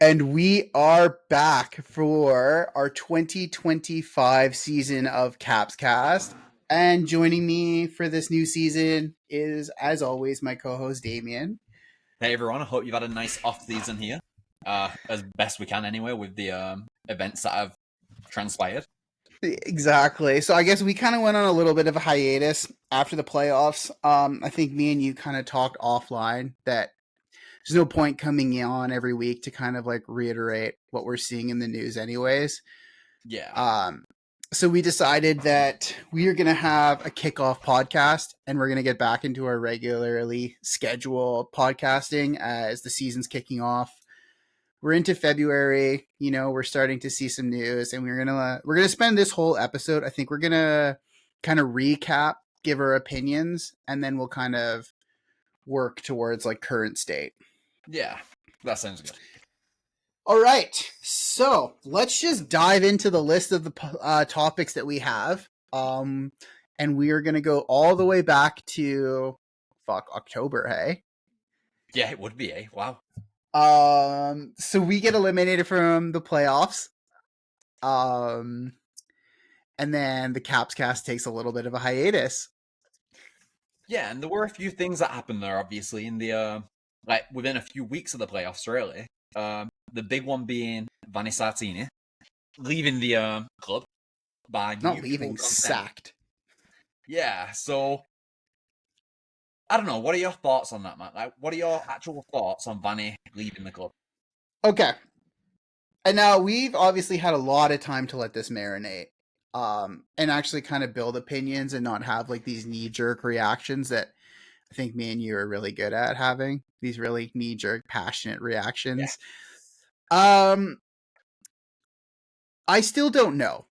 And we are back for our 2025 season of Caps Cast. And joining me for this new season is, as always, my co host Damien. Hey everyone, I hope you've had a nice off season here, as best we can anyway, with the events that have transpired. Exactly. So I guess we kind of went on a little bit of a hiatus after the playoffs. I think me and you kind of talked offline that there's no point coming on every week to kind of like reiterate what we're seeing in the news, anyways. Yeah, Um, so we decided that we are going to have a kickoff podcast and we're going to get back into our regularly scheduled podcasting as the season's kicking off. We're into February, we're starting to see some news and we're going to spend this whole episode. I think we're going to kind of recap, give our opinions, and then we'll kind of work towards like current state. yeah, that sounds good. All right, so let's just dive into the list of the topics that we have, and we are going to go all the way back to October. Hey, Yeah, it would be, eh? Wow. so we get eliminated from the playoffs, and then the Caps cast takes a little bit of a hiatus. Yeah, and there were a few things that happened there, obviously, in the like within a few weeks of the playoffs, really. The big one being Vanni Sartini leaving the club by Not mutual leaving, consent. sacked. Yeah, so I don't know. What are your thoughts on that, Matt? Like, what are your actual thoughts on Vanni leaving the club? Okay, and now we've obviously had a lot of time to let this marinate. And actually kind of build opinions and not have like these knee jerk reactions that I think me and you are really good at having, these really knee jerk, passionate Yeah, reactions. Um, I still don't know.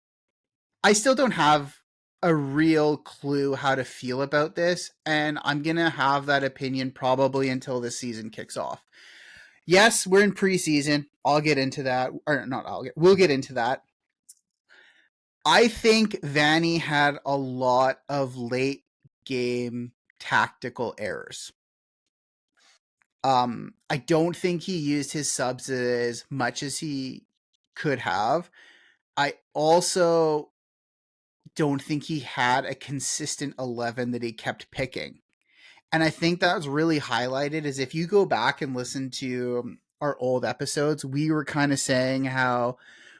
I still don't have a real clue how to feel about this, and I'm gonna have that opinion probably until the season kicks off. Yes, we're in preseason. I'll get into that, or not. We'll get into that. I think Vanny had a lot of late game tactical errors. I don't think he used his subs as much as he could have. I also don't think he had a consistent 11 that he kept picking. And I think that was really highlighted is if you go back and listen to our old episodes, we were kind of saying how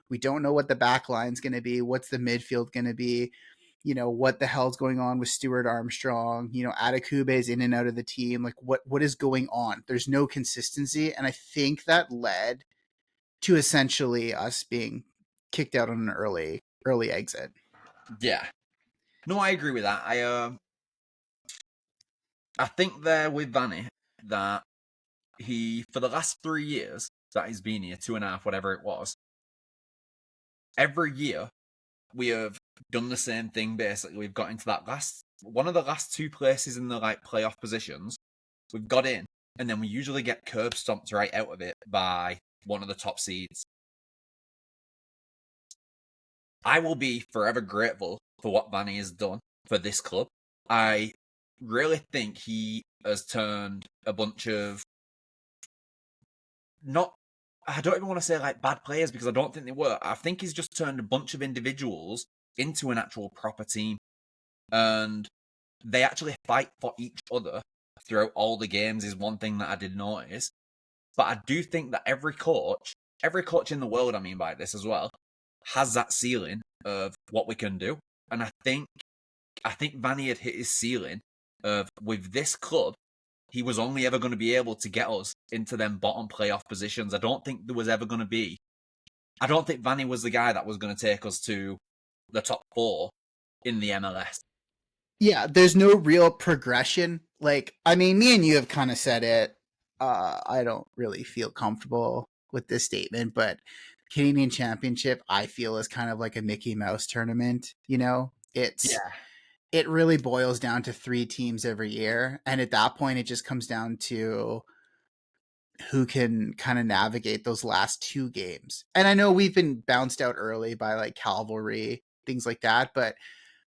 we don't know what the back line's going to be, what's the midfield going to be, what the hell's going on with Stuart Armstrong, Adekube's in and out of the team, like what is going on? There's no consistency, and I think that led to essentially us being kicked out on an early exit. yeah. No, I agree with that. I think there with Vanny that he, for the last 3 years that he's been here, 2.5, whatever it was, every year we have done the same thing. Basically, we've got into that last one of the last two places in the like playoff positions. We've got in, and then we usually get curb stomped right out of it by one of the top seeds. I will be forever grateful for what Vanny has done for this club. I really think he has turned a bunch of not I don't even want to say like bad players because I don't think they were. I think he's just turned a bunch of individuals into an actual proper team. And they actually fight for each other throughout all the games is one thing that I did notice. But I do think that every coach in the world, I mean by this as well, has that ceiling of what we can do. And I think Vanny had hit his ceiling of with this club, he was only ever going to be able to get us into them bottom playoff positions. I don't think there was ever going to be. I don't think Vanny was the guy that was going to take us to the top four in the MLS. Yeah, there's no real progression. Like, I mean, me and you have kind of said it. I don't really feel comfortable with this statement, but Canadian Championship, I feel, is kind of like a Mickey Mouse tournament. Yeah, It really boils down to three teams every year, and at that point, it just comes down to who can kind of navigate those last two games. And I know we've been bounced out early by like Cavalry, things like that, but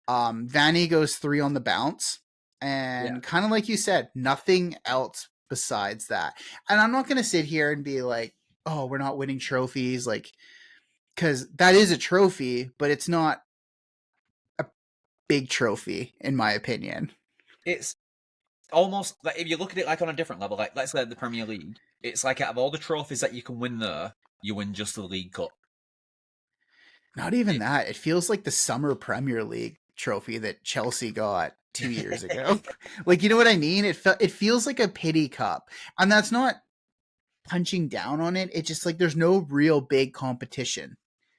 Vanny goes three on the bounce, yeah, and kind of like you said, nothing else besides that. And I'm not going to sit here and be like, oh, we're not winning trophies, like, because that is a trophy, but it's not a big trophy in my opinion. It's almost like if you look at it like on a different level, like let's say the Premier League, it's like out of all the trophies that you can win there, you win just the League Cup. Not even It, that. It feels like the summer Premier League trophy that Chelsea got 2 years ago. Like, you know what I mean? It feels like a pity cup, and that's not punching down on it. It's just like there's no real big competition.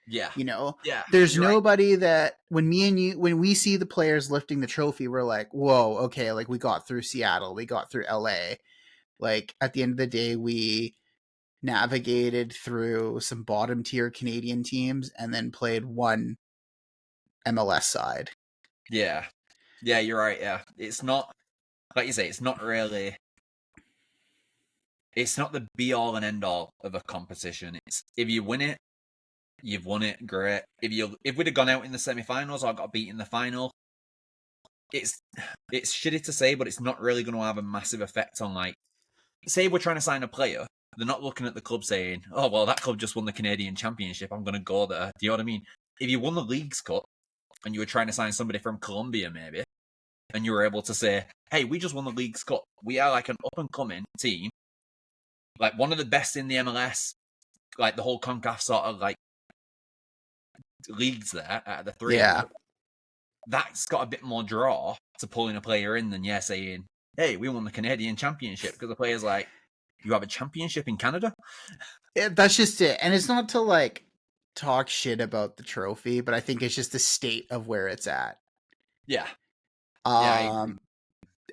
yeah, You know, yeah, there's you're right. nobody that when we see the players lifting the trophy, we're like, whoa, okay, like we got through Seattle, we got through LA. Like at the end of the day, we navigated through some bottom tier Canadian teams and then played one MLS side. Yeah, yeah, you're right. Yeah, it's not like you say. It's not really. It's not the be all and end all of a competition. It's if you win it, you've won it. Great. If we'd have gone out in the semi-finals or got beat in the final, it's it's shitty to say, but it's not really going to have a massive effect on like say we're trying to sign a player. They're not looking at the club saying, "Oh well, that club just won the Canadian Championship. I'm going to go there." Do you know what I mean? If you won the League's Cup and you were trying to sign somebody from Colombia, maybe, and you were able to say, "Hey, we just won the League's Cup. We are like an up and coming team, like one of the best in the MLS, like the whole Concacaf sort of like leagues there out of the three of Yeah. them." That's got a bit more draw to pulling a player in than saying, "Hey, we won the Canadian Championship," because the player's like, "You have a championship in Canada?" That's just it. And it's not to like talk shit about the trophy, but I think it's just the state of where it's at. Yeah, yeah, I agree. Um,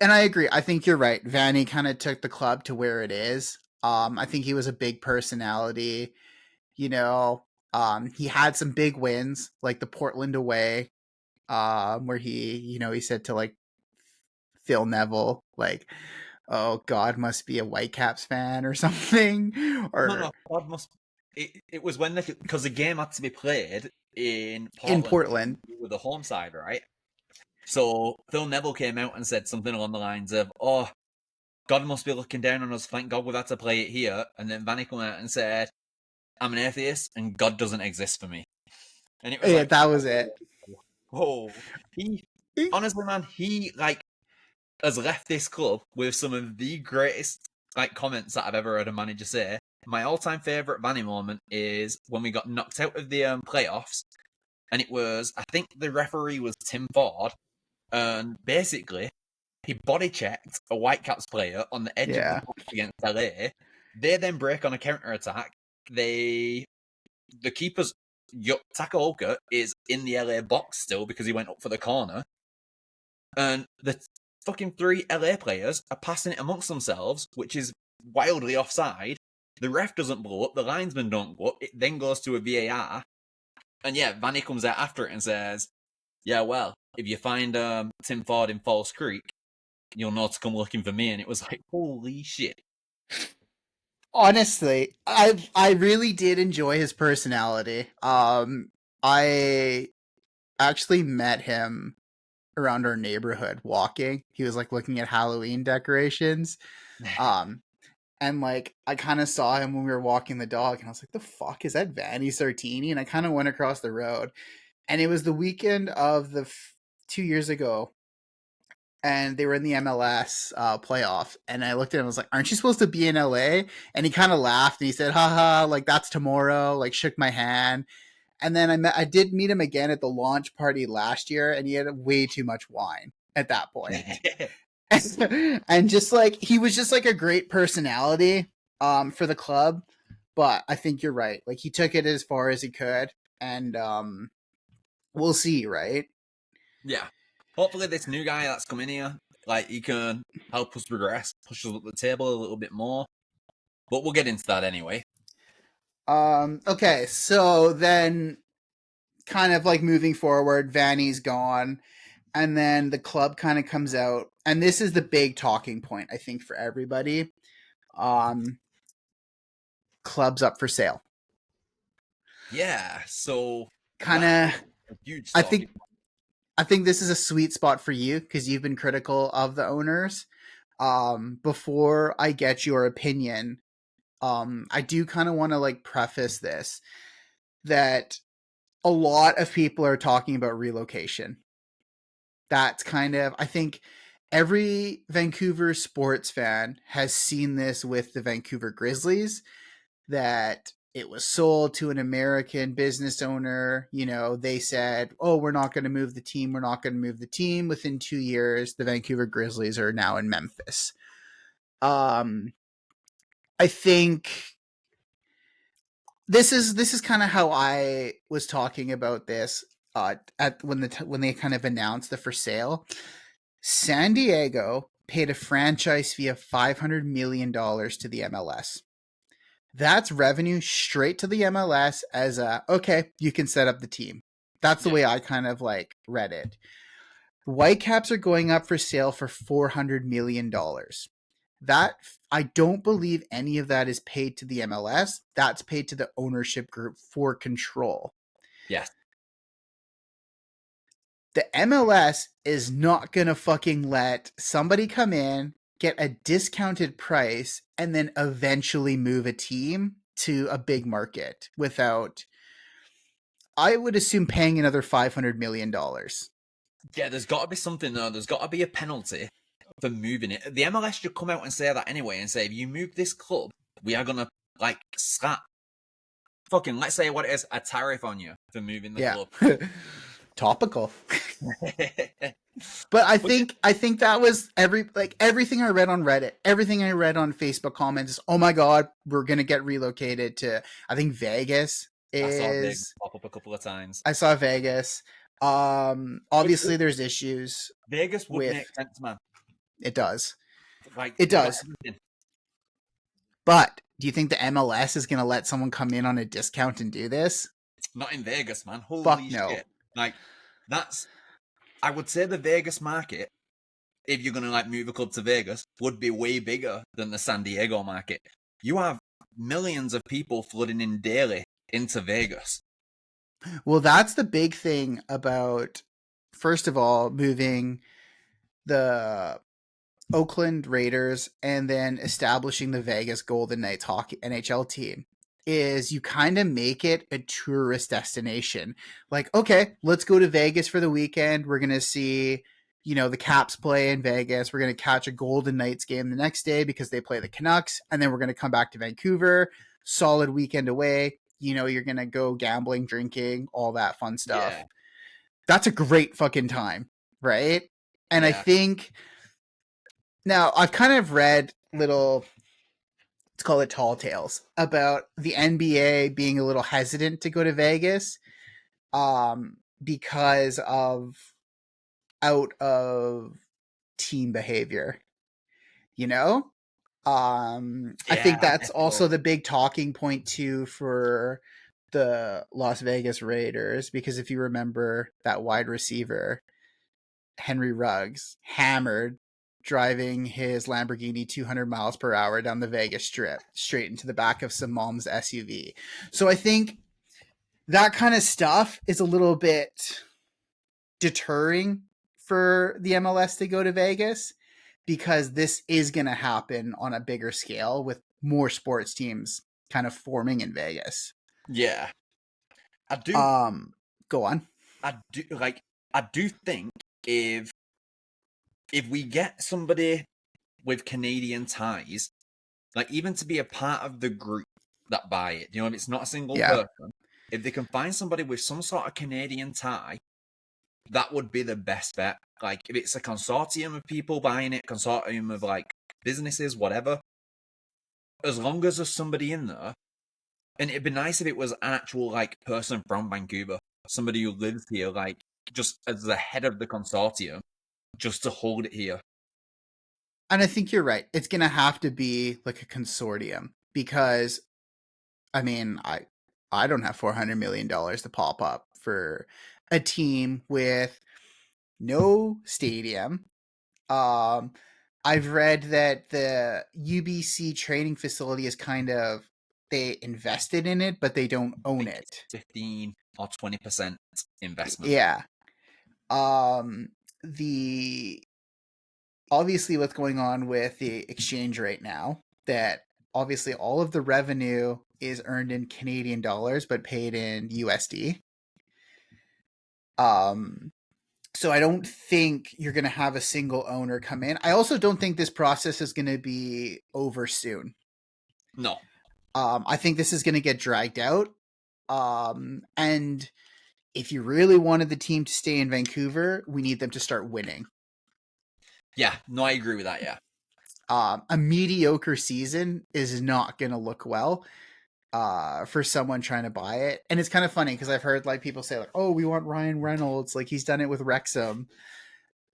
and I agree. I think you're right. Vanny kind of took the club to where it is. I think he was a big personality. You know, he had some big wins, like the Portland away, where he said to like Phil Neville, like, "Oh, God must be a Whitecaps fan or something," No, or no, God must. It was when because the game had to be played in in Portland Portland. with the home side, right? So Phil Neville came out and said something along the lines of, "Oh, God must be looking down on us. Thank God we've had to play it here." And then Vanny came out and said, "I'm an atheist and God doesn't exist for me." And it was Yeah, like, that was it. whoa, whoa. He honestly, man, he like has left this club with some of the greatest like comments that I've ever heard a manager say. My all-time favorite Vanny moment is when we got knocked out of the playoffs, and it was I think the referee was Tim Ford, and basically he body checked a Whitecaps player on the edge of the Yeah. box against LA. They then break on a counter attack. The keeper's Takaoka is in the LA box still because he went up for the corner, and the fucking three LA players are passing it amongst themselves, which is wildly offside. The ref doesn't blow up, the linesman don't go up. It then goes to a VAR, and yeah, Vanny comes out after it and says, "Yeah, well, if you find Tim Ford in Falls Creek, you'll know to come looking for me." And it was like, holy shit. Honestly, I really did enjoy his personality. I actually met him around our neighborhood walking. He was like looking at Halloween decorations. Um, and like I kind of saw him when we were walking the dog, and I was like, "The fuck is that Vanny Sartini?" And I kind of went across the road, and it was the weekend of 2 years ago, and they were in the MLS playoff. And I looked at him and was like, "Aren't you supposed to be in LA?" And he kind of laughed and he said, "Haha, like that's tomorrow." Like shook my hand. And then I did meet him again at the launch party last year, and he had way too much wine at that point. And just like he was just like a great personality for the club. But I think you're right. Like he took it as far as he could, and we'll see, right? Yeah. Hopefully this new guy that's come in here, like he can help us progress, push us up the table a little bit more. But we'll get into that anyway. Okay, so then kind of like moving forward, Vanny's gone, and then the club kind of comes out, and this is the big talking point I think for everybody. Um, Club's up for sale. Yeah, so Kind that of, is a huge I talking think, point. I think this is a sweet spot for you because you've been critical of the owners. Before I get your opinion, I do kind of want to like preface this that a lot of people are talking about relocation. That's kind of, I think every Vancouver sports fan has seen this with the Vancouver Grizzlies, that it was sold to an American business owner. You know, they said, oh, we're not going to move the team. We're not going to move the team. Within 2 years, the Vancouver Grizzlies are now in Memphis. I think this is kind of how I was talking about this at when they kind of announced the for sale. San Diego paid a franchise fee of $500 million to the MLS. That's revenue straight to the MLS as a, okay, you can set up the team. That's the Yeah. way I kind of like read it. Whitecaps are going up for sale for $400 million. That, I don't believe any of that is paid to the MLS. That's paid to the ownership group for control. Yes. The MLS is not gonna fucking let somebody come in, get a discounted price, and then eventually move a team to a big market without, I would assume, paying another $500 million. Yeah, there's got to be something there. There's got to be a penalty for moving it. The MLS should come out and say that anyway, and say if you move this club, we are gonna like slap fucking, let's say what it is, a tariff on you for moving the Yeah. club. Topical. But I think that was everything I read on Reddit, everything I read on Facebook comments is, oh my god, we're gonna get relocated to, I think Vegas I saw Vegas is. pop up a couple of times. I saw Vegas. Which Obviously there's issues Vegas would with make sense, man. it does. Like It you got does. everything. But do you think the MLS is gonna let someone come in on a discount and do this? Not in Vegas, man. Fuck Holy no. shit! Like that's, I would say the Vegas market, if you're gonna like move a club to Vegas, would be way bigger than the San Diego market. You have millions of people flooding in daily into Vegas. Well, that's the big thing about, first of all, moving the Oakland Raiders and then establishing the Vegas Golden Knights hockey NHL team, is you kind of make it a tourist destination. Like, okay, let's go to Vegas for the weekend. We're going to see, the Caps play in Vegas. We're going to catch a Golden Knights game the next day because they play the Canucks. And then we're going to come back to Vancouver. Solid weekend away. You're going to go gambling, drinking, all that fun Yeah, stuff. That's a great fucking time, right? And I yeah, think now I've kind of read little, let's call it tall tales, about the NBA being a little hesitant to go to Vegas, because of out of team behavior. You know, I think yeah. I that's guess also so. the big talking point too for the Las Vegas Raiders, because if you remember that wide receiver Henry Ruggs hammered driving his Lamborghini 200 miles per hour down the Vegas Strip straight into the back of some mom's SUV. So I think that kind of stuff is a little bit deterring for the MLS to go to Vegas, because this is going to happen on a bigger scale with more sports teams kind of forming in Vegas. Yeah, I do. Um, Go on. I do like. I do think if we get somebody with Canadian ties, like even to be a part of the group that buy it, if it's not a single Yeah. person, if they can find somebody with some sort of Canadian tie, that would be the best bet. Like if it's a consortium of people buying it, consortium of like businesses, whatever, as long as there's somebody in there, and it'd be nice if it was an actual like person from Vancouver, somebody who lives here, like just as the head of the consortium, just to hold it here. And I think you're right. It's going to have to be like a consortium, because I mean, I don't have $400 million to pop up for a team with no stadium. Um, I've read that the UBC training facility is kind of, they invested in it, but they don't I own think it's it. 15 or 20% investment. Yeah. Um, the Obviously what's going on with the exchange right now, that obviously all of the revenue is earned in Canadian dollars but paid in USD. Um, so I don't think you're going to have a single owner come in. I also don't think this process is going to be over soon. No. I think this is going to get dragged out. And if you really wanted the team to stay in Vancouver, we need them to start winning. Yeah, no, I agree with that, yeah. A mediocre season is not going to look well for someone trying to buy it. And it's kind of funny because I've heard like people say like, "Oh, we want Ryan Reynolds, like he's done it with Wrexham,"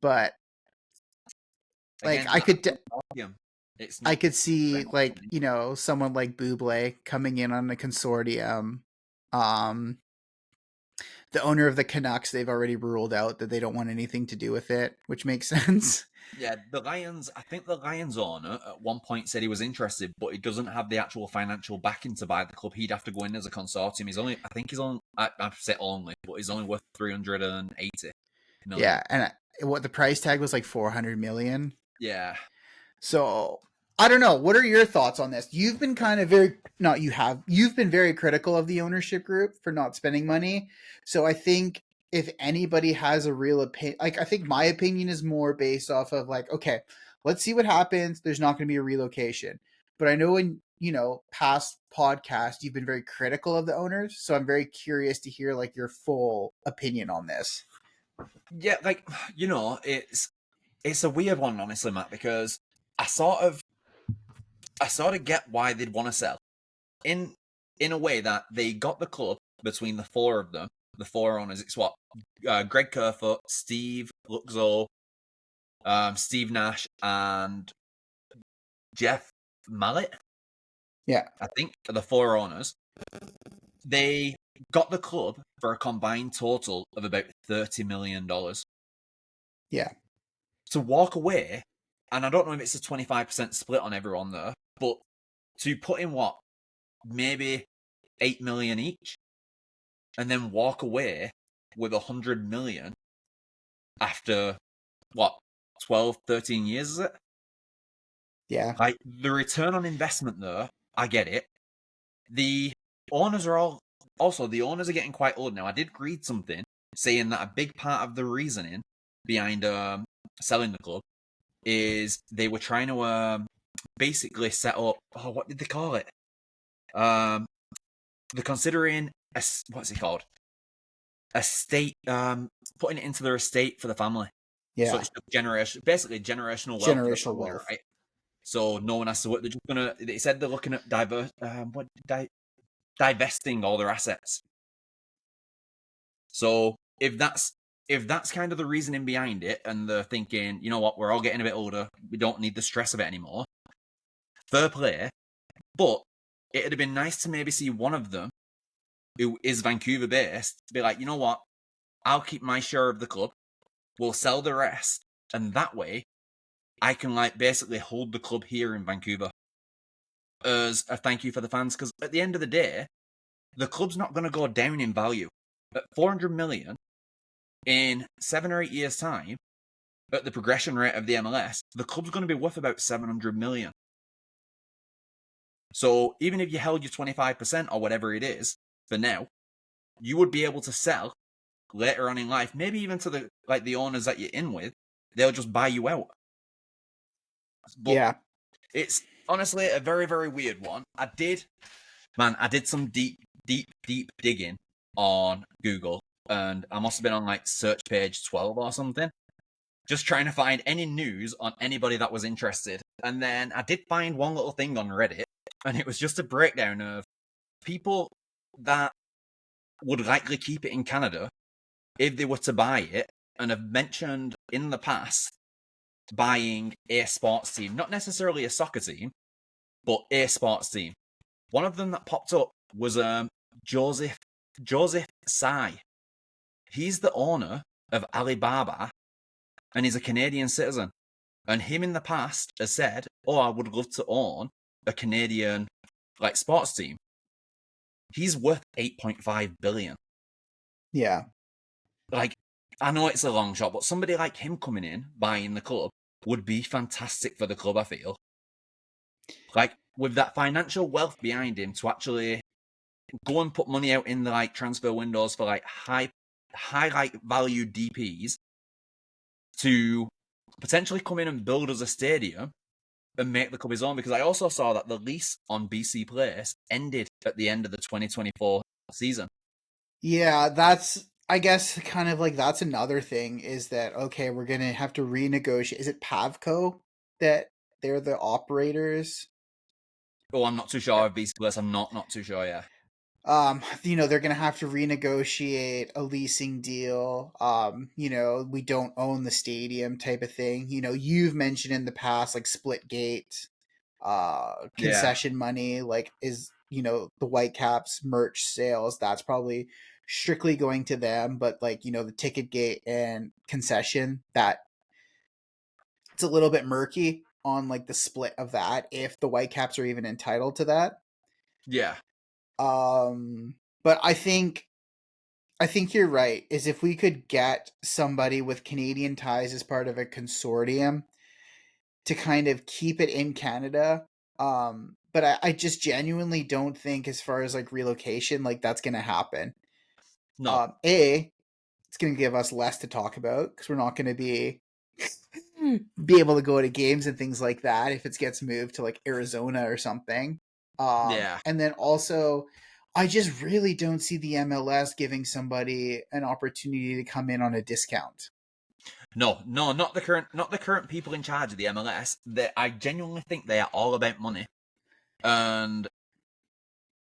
but like Again, that's the consortium. It's I not could see Reynolds like money. someone like Buble coming in on a consortium. Um, the owner of the Canucks, they've already ruled out that they don't want anything to do with it, which makes sense. Yeah, the Lions, I think the Lions owner at one point said he was interested, but he doesn't have the actual financial backing to buy the club. He'd have to go in as a consortium. I think he's only, I've said only, but he's only worth 380 million. Yeah, and what the price tag was like 400 million. Yeah. So I don't know. What are your thoughts on this? You've been kind of very not you have you've been very critical of the ownership group for not spending money. So I think if anybody has a real opinion, like I think my opinion is more based off of like, okay, let's see what happens. There's not going to be a relocation, but I know in past podcasts you've been very critical of the owners. So I'm very curious to hear like your full opinion on this. Yeah, like, it's a weird one, honestly, Matt, because I sort of I sort of get why they'd want to sell. In in a way that they got the club between the four of them, the four owners. It's what Greg Kerfoot, Steve Luxo, Steve Nash, and Jeff Mallet. Yeah, I think are the four owners. They got the club for a combined total of about $30 million. yeah, To walk away, and I don't know if it's a 25% split on everyone there, but to put in what maybe 8 million each, and then walk away with 100 million after what 12, 13 years, is it? yeah, Like the return on investment there, I get it. The owners are all also the owners are getting quite old now. I did read something saying that a big part of the reasoning behind selling the club is they were trying to basically set up. Oh, what did they call it? They're considering what's it called? Estate. Putting it into their estate for the family. So yeah. it's basically generational wealth for the Generational family, wealth. right? So no one has to work. They're just gonna. They said they're looking at divesting all their assets. So if that's kind of the reasoning behind it, and they're thinking, you know what, we're all getting a bit older, we don't need the stress of it anymore. Fair play, but it'd have been nice to maybe see one of them, who is Vancouver based, be like, you know what, I'll keep my share of the club, we'll sell the rest, and that way I can like basically hold the club here in Vancouver as a thank you for the fans. Because at the end of the day, the club's not going to go down in value. At 400 million in 7 or 8 years' time, at the progression rate of the MLS, the club's going to be worth about 700 million. So even if you held your 25% or whatever it is for now, you would be able to sell later on in life, maybe even to the owners that you're in with. They'll just buy you out. But Yeah, it's honestly a very, very weird one. I did some deep, deep, deep digging on Google, and I must have been on like search page 12 or something, just trying to find any news on anybody that was interested. And then I did find one little thing on Reddit, and it was just a breakdown of people that would likely keep it in Canada if they were to buy it, and have mentioned in the past buying a sports team, not necessarily a soccer team, but a sports team. One of them that popped up was Joseph Tsai. He's the owner of Alibaba, and he's a Canadian citizen. And him in the past has said, "Oh, I would love to own a Canadian like sports team." He's worth 8.5 billion. yeah. Like, I know it's a long shot, but somebody like him coming in buying the club would be fantastic for the club. I feel like with that financial wealth behind him to actually go and put money out in the like transfer windows for like high like value DPs to potentially come in and build us a stadium and make the club his own. Because I also saw that the lease on BC Place ended at the end of the 2024 season. Yeah, that's I guess kind of like that's another thing is that okay, we're gonna have to renegotiate. Is it Pavco that they're the operators? Oh, I'm not too sure of BC Place. I'm not too sure. Yeah, They're gonna have to renegotiate a leasing deal. We don't own the stadium type of thing. You've mentioned in the past like split gate, yeah, concession money, like is the Whitecaps merch sales, that's probably strictly going to them, but like, the ticket gate and concession, that it's a little bit murky on like the split of that, if the Whitecaps are even entitled to that. yeah. But I think you're right. Is if we could get somebody with Canadian ties as part of a consortium to kind of keep it in Canada. But I just genuinely don't think, as far as like relocation, like that's gonna happen. No, It's gonna give us less to talk about because we're not gonna be able to go to games and things like that if it gets moved to like Arizona or something. yeah, And then also, I just really don't see the MLS giving somebody an opportunity to come in on a discount. no, not the current people in charge of the MLS. I genuinely think they are all about money. And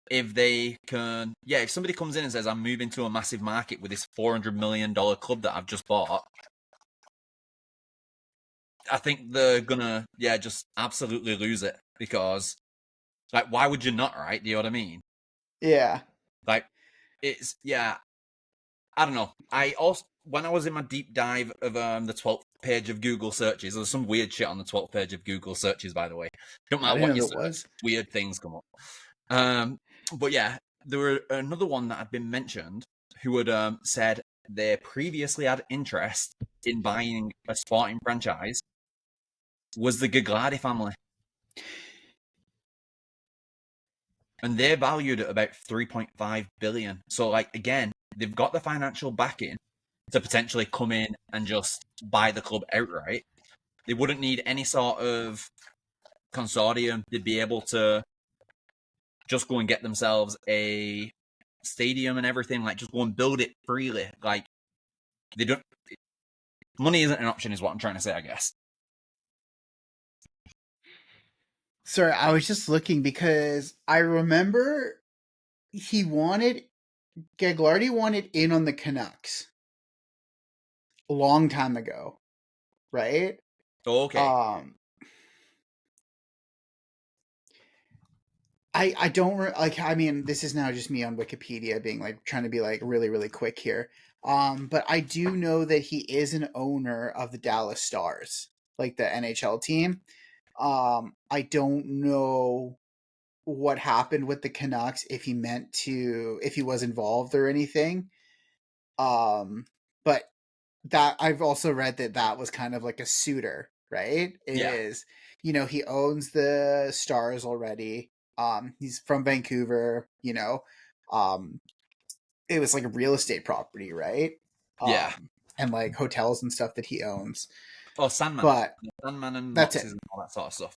if they can, yeah, if somebody comes in and says, I'm moving to a massive market with this $400 million club that I've just bought, I think they're gonna, yeah, just absolutely lose it. Because, like, why would you not, right? Do you know what I mean? Yeah. Like, yeah, I don't know. I also, when I was in my deep dive of the 12th page of Google searches, there's some weird shit on the 12th page of Google searches, by the way. Don't I matter didn't what know you there search, was. weird things come up. But yeah, there were another one that had been mentioned who had said they previously had interest in buying a sporting franchise was the Gagliardi family, and they're valued at about 3.5 billion. So, like again, they've got the financial backing to potentially come in and just buy the club outright. They wouldn't need any sort of consortium. They'd be able to just go and get themselves a stadium and everything, like just go and build it freely. Like they don't money isn't an option is what I'm trying to say, I guess. Sorry, I was just looking because I remember he wanted Gagliardi wanted in on the Canucks a long time ago, right? Okay. Um, I don't like. I mean, this is now just me on Wikipedia being like trying to be like really really quick here. But I do know that he is an owner of the Dallas Stars, like the NHL team. I don't know what happened with the Canucks, if he was involved or anything. But that I've also read that that was kind of like a suitor, right? Yeah. He owns the Stars already. He's from Vancouver, Um, it was like a real estate property, right? Yeah. And like hotels and stuff that he owns. Oh, Sandman. But Sandman and that's it. Moxes and all that sort of stuff.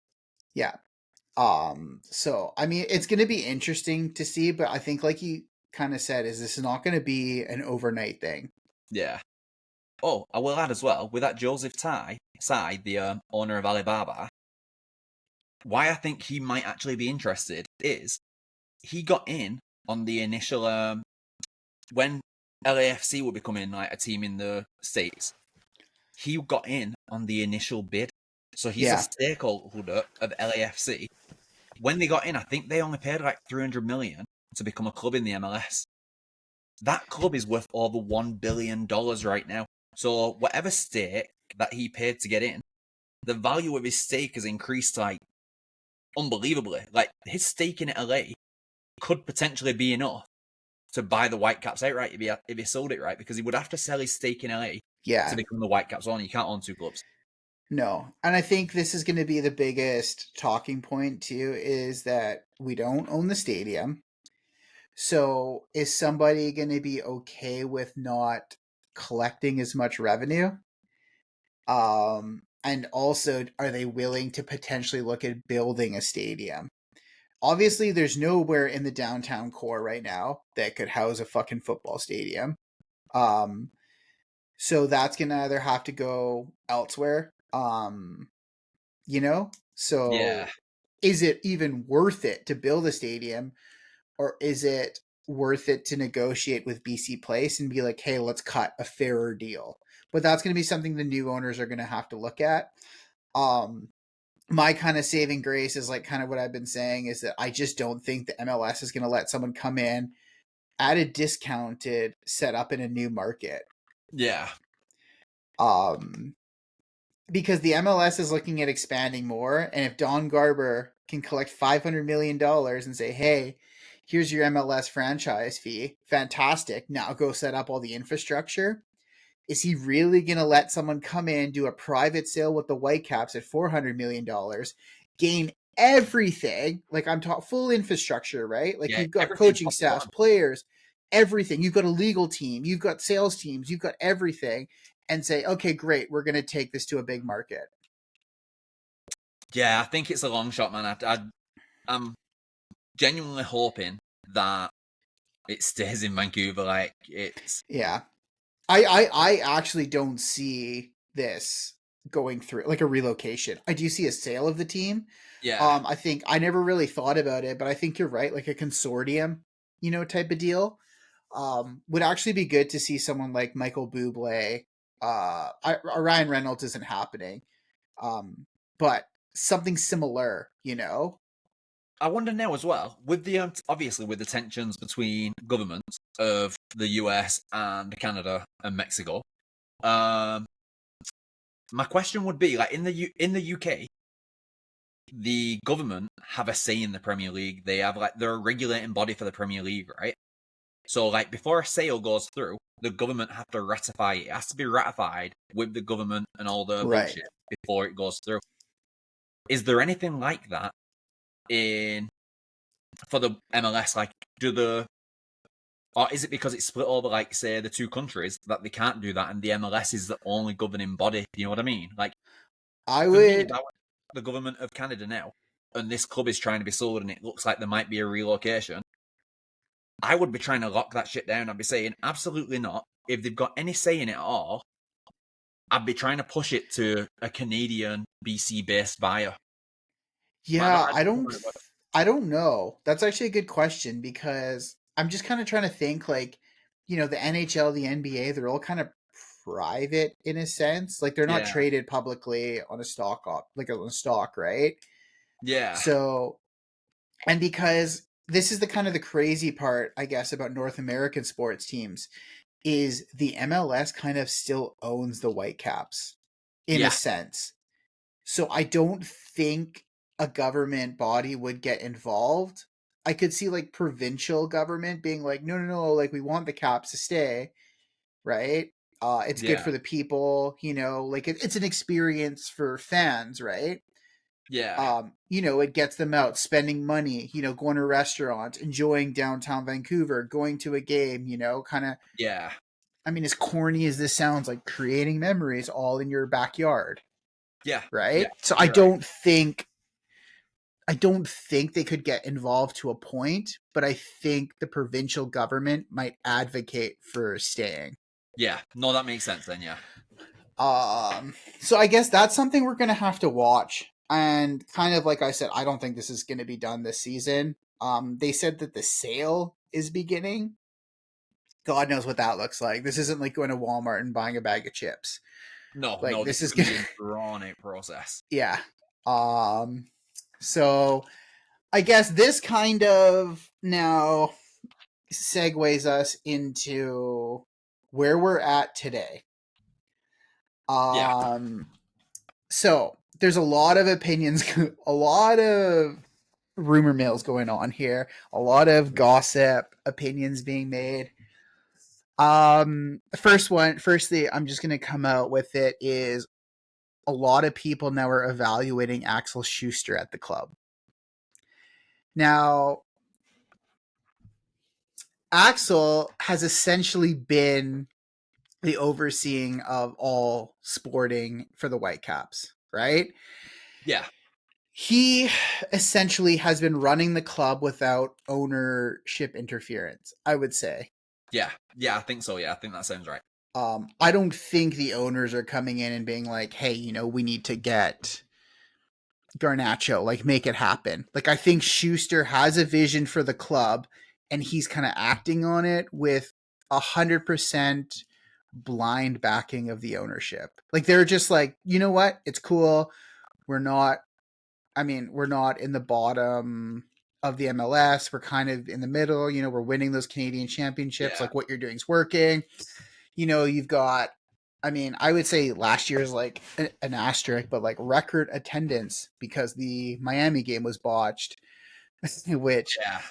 Yeah. So I mean, it's going to be interesting to see, but I think like you kind of said, is this is not going to be an overnight thing. Yeah. Oh, I will add as well, with that Joseph Tsai, the owner of Alibaba, why I think he might actually be interested is he got in on the initial when LAFC were becoming like a team in the States. He got in on the initial bid. So he's a Yeah. stakeholder of LAFC. When they got in, I think they only paid like 300 million to become a club in the MLS. That club is worth over $1 billion right now. So whatever stake that he paid to get in, the value of his stake has increased like unbelievably. Like his stake in LA could potentially be enough to buy the Whitecaps outright if he sold it right, because he would have to sell his stake in LA Yeah. to become the Whitecaps owner. You can't own two clubs. No. And I think this is going to be the biggest talking point too, is that we don't own the stadium. So is somebody going to be okay with not collecting as much revenue? And also, are they willing to potentially look at building a stadium? Obviously, there's nowhere in the downtown core right now that could house a fucking football stadium. Um, so that's gonna either have to go elsewhere. You know? Yeah, So is it even worth it to build a stadium, or is it worth it to negotiate with BC Place and be like, hey, let's cut a fairer deal? But that's going to be something the new owners are going to have to look at. Um, my kind of saving grace is like kind of what I've been saying is that I just don't think the MLS is going to let someone come in at a discounted setup in a new market. yeah, Um, because the MLS is looking at expanding more, and if Don Garber can collect $500 million and say, "Hey, here's your MLS franchise fee, fantastic. Now go set up all the infrastructure." Is he really going to let someone come in, do a private sale with the Whitecaps at $400 million, gain everything? Like I'm talking full infrastructure, right? Like yeah. you've got Everything coaching top to staffs, bottom. players, everything. You've got a legal team, you've got sales teams, you've got everything, and say, okay, great, we're going to take this to a big market. Yeah, I think it's a long shot, man. I'm genuinely hoping that it stays in Vancouver. Like it's Yeah. I actually don't see this going through like a relocation. I do see a sale of the team. yeah, I think I never really thought about it, but I think you're right, like a consortium, type of deal. Would actually be good to see someone like Michael Bublé. Ryan Reynolds isn't happening. But something similar. I wonder now as well, with the obviously with the tensions between governments of the US and Canada and Mexico. Um, my question would be like in the UK, the government have a say in the Premier League. They have like they're a regulating body for the Premier League, right? So like before a sale goes through, the government have to ratify it. It has to be ratified with the government and all the Right. bullshit before it goes through. Is there anything like that in for the MLS? Like, do the or is it because it's split over, like, say, the two countries that they can't do that, and the MLS is the only governing body? Do you know what I mean? Like, I for me, if would I were the government of Canada now, and this club is trying to be sold, and it looks like there might be a relocation, I would be trying to lock that shit down. I'd be saying, absolutely not. If they've got any say in it at all, I'd be trying to push it to a Canadian BC based buyer. But Yeah, I don't know how it works. I don't know. That's actually a good question because I'm just kind of trying to think like, the NHL, the NBA, they're all kind of private in a sense. Like they're not Yeah, traded publicly on a stock like on a stock, right? yeah, So, and because this is the kind of the crazy part, I guess, about North American sports teams is the MLS kind of still owns the Whitecaps in a yeah, sense. So I don't think a government body would get involved. I could see like provincial government being like, no, no, no, like we want the Caps to stay, right? It's good yeah, for the people, like it's an experience for fans, right? yeah, It gets them out spending money, going to restaurants, enjoying downtown Vancouver, going to a game, kind of. yeah, I mean, as corny as this sounds, like creating memories all in your backyard, yeah, yeah. right? So You're right. I don't think they could get involved to a point, but I think the provincial government might advocate for staying. Yeah, no, that makes sense then. Yeah, So I guess that's something we're gonna have to watch. And kind of like I said, I don't think this is gonna be done this season. They said that the sale is beginning. God knows what that looks like. This isn't like going to Walmart and buying a bag of chips. no, Like no, this this is is going to gonna, be a drawn out process. yeah. Um, so I guess this kind of now segues us into where we're at today. Yeah, Um, so there's a lot of opinions, a lot of rumor mills going on here, a lot of gossip, opinions being made. Firstly, I'm just gonna come out with it is a lot of people now are evaluating Axel Schuster at the club. Now, Axel has essentially been the overseeing of all sporting for the Whitecaps, right? Yeah, He essentially has been running the club without ownership interference, I would say. yeah, I think so. Yeah, I think that sounds right. I don't think the owners are coming in and being like, hey, we need to get Garnacho, like make it happen. Like I think Schuster has a vision for the club and he's kind of acting on it with 100% blind backing of the ownership. Like they're just like, you know what? It's cool. We're not we're not in the bottom of the MLS. We're kind of in the middle. We're winning those Canadian championships. Yeah, Like what you're doing is working. You've got, I would say last year's like an asterisk, but like record attendance because the Miami game was botched, which yeah.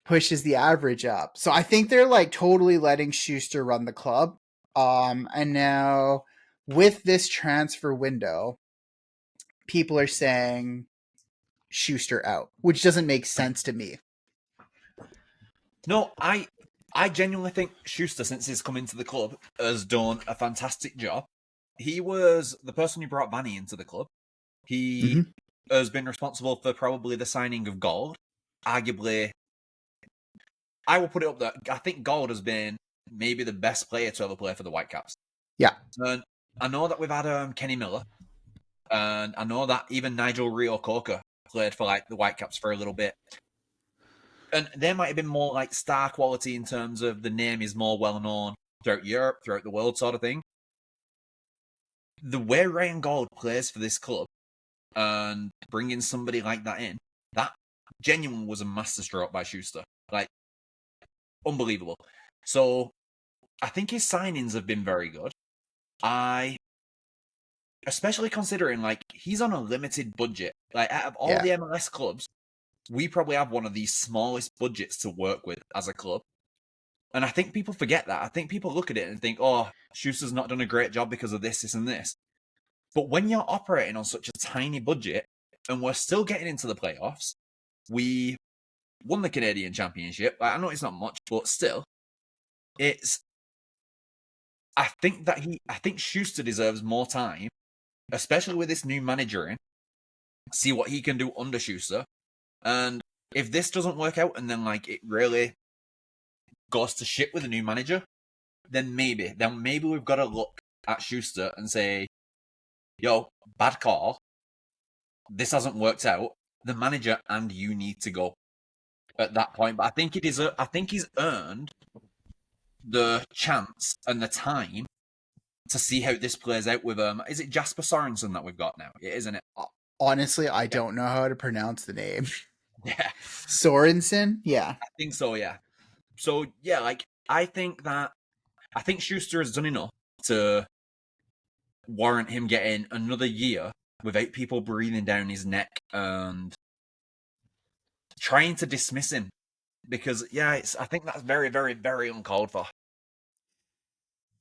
pushes the average up. So I think they're like totally letting Schuster run the club. And now with this transfer window, people are saying Schuster out, which doesn't make sense to me. No, I genuinely think Schuster, since he's come into the club, has done a fantastic job. He was the person who brought Vanny into the club. He Mm-hmm. has been responsible for probably the signing of Gold. Arguably, I will put it up there. I think Gold has been maybe the best player to ever play for the Whitecaps. Yeah, And I know that we've had Kenny Miller, and I know that even Nigel Rio Coker played for like the Whitecaps for a little bit. And there might have been more like star quality in terms of the name is more well known throughout Europe, throughout the world, sort of thing. The way Ryan Gold plays for this club and bringing somebody like that in, that genuinely was a masterstroke by Schuster. Like, unbelievable. So, I think his signings have been very good. Especially considering, like, he's on a limited budget. Like, out of all yeah. the MLS clubs, we probably have one of the smallest budgets to work with as a club. And I think people forget that. I think people look at it and think, oh, Schuster's not done a great job because of this and this. But when you're operating on such a tiny budget and we're still getting into the playoffs, we won the Canadian Championship. I know it's not much, but still, it's. I think Schuster deserves more time, especially with this new manager in. See what he can do under Schuster, and if this doesn't work out, and then like it really goes to shit with a new manager, then maybe we've got to look at Schuster and say, "Yo, bad call. This hasn't worked out. The manager and you need to go." At that point, but I think it is. I think he's earned the chance and the time to see how this plays out with Is it Jasper Sorensen that we've got now? It isn't it? Honestly, I Yeah, don't know how to pronounce the name. yeah, Sorensen? Yeah. I think so. Yeah. So yeah, like I think Schuster has done enough to warrant him getting another year without people breathing down his neck and trying to dismiss him. Because yeah, I think that's very, very, very uncalled for.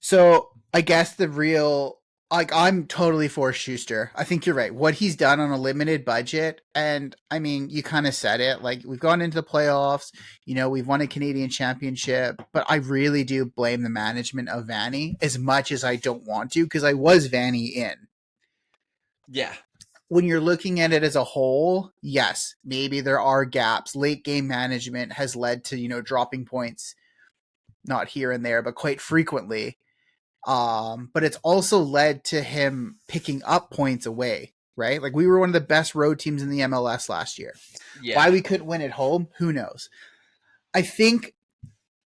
So I guess the real, like, I'm totally for Schuster. I think you're right. What he's done on a limited budget, and you kind of said it. Like, we've gone into the playoffs, we've won a Canadian championship, but I really do blame the management of Vanny as much as I don't want to, because I was Vanny in. Yeah, When you're looking at it as a whole, yes, maybe there are gaps. Late game management has led to, dropping points, not here and there, but quite frequently. But it's also led to him picking up points away, right? Like we were one of the best road teams in the MLS last year. Why yeah, we couldn't win at home, who knows? I think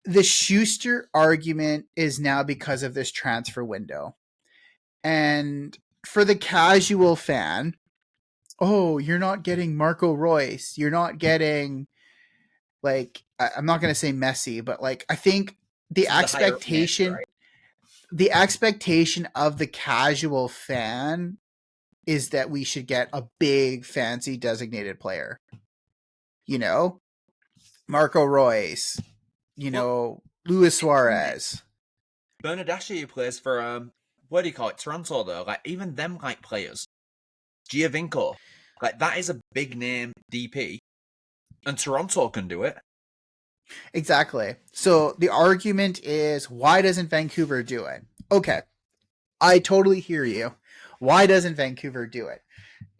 the Schuster argument is now because of this transfer window. And for the casual fan, oh, you're not getting Marco Royce. You're not getting like I'm not going to say Messi, but like I think the some of the higher up names, expectation right? the expectation of the casual fan is that we should get a big fancy designated player. You know, Marco Royce, Well, Luis interestingly, Suarez. Bernardaschi, who plays for what do you call it, Toronto though, like even them like players, Giovinco, like that is a big name DP, and Toronto can do it. Exactly. So the argument is, why doesn't Vancouver do it? Okay, I totally hear you. Why doesn't Vancouver do it?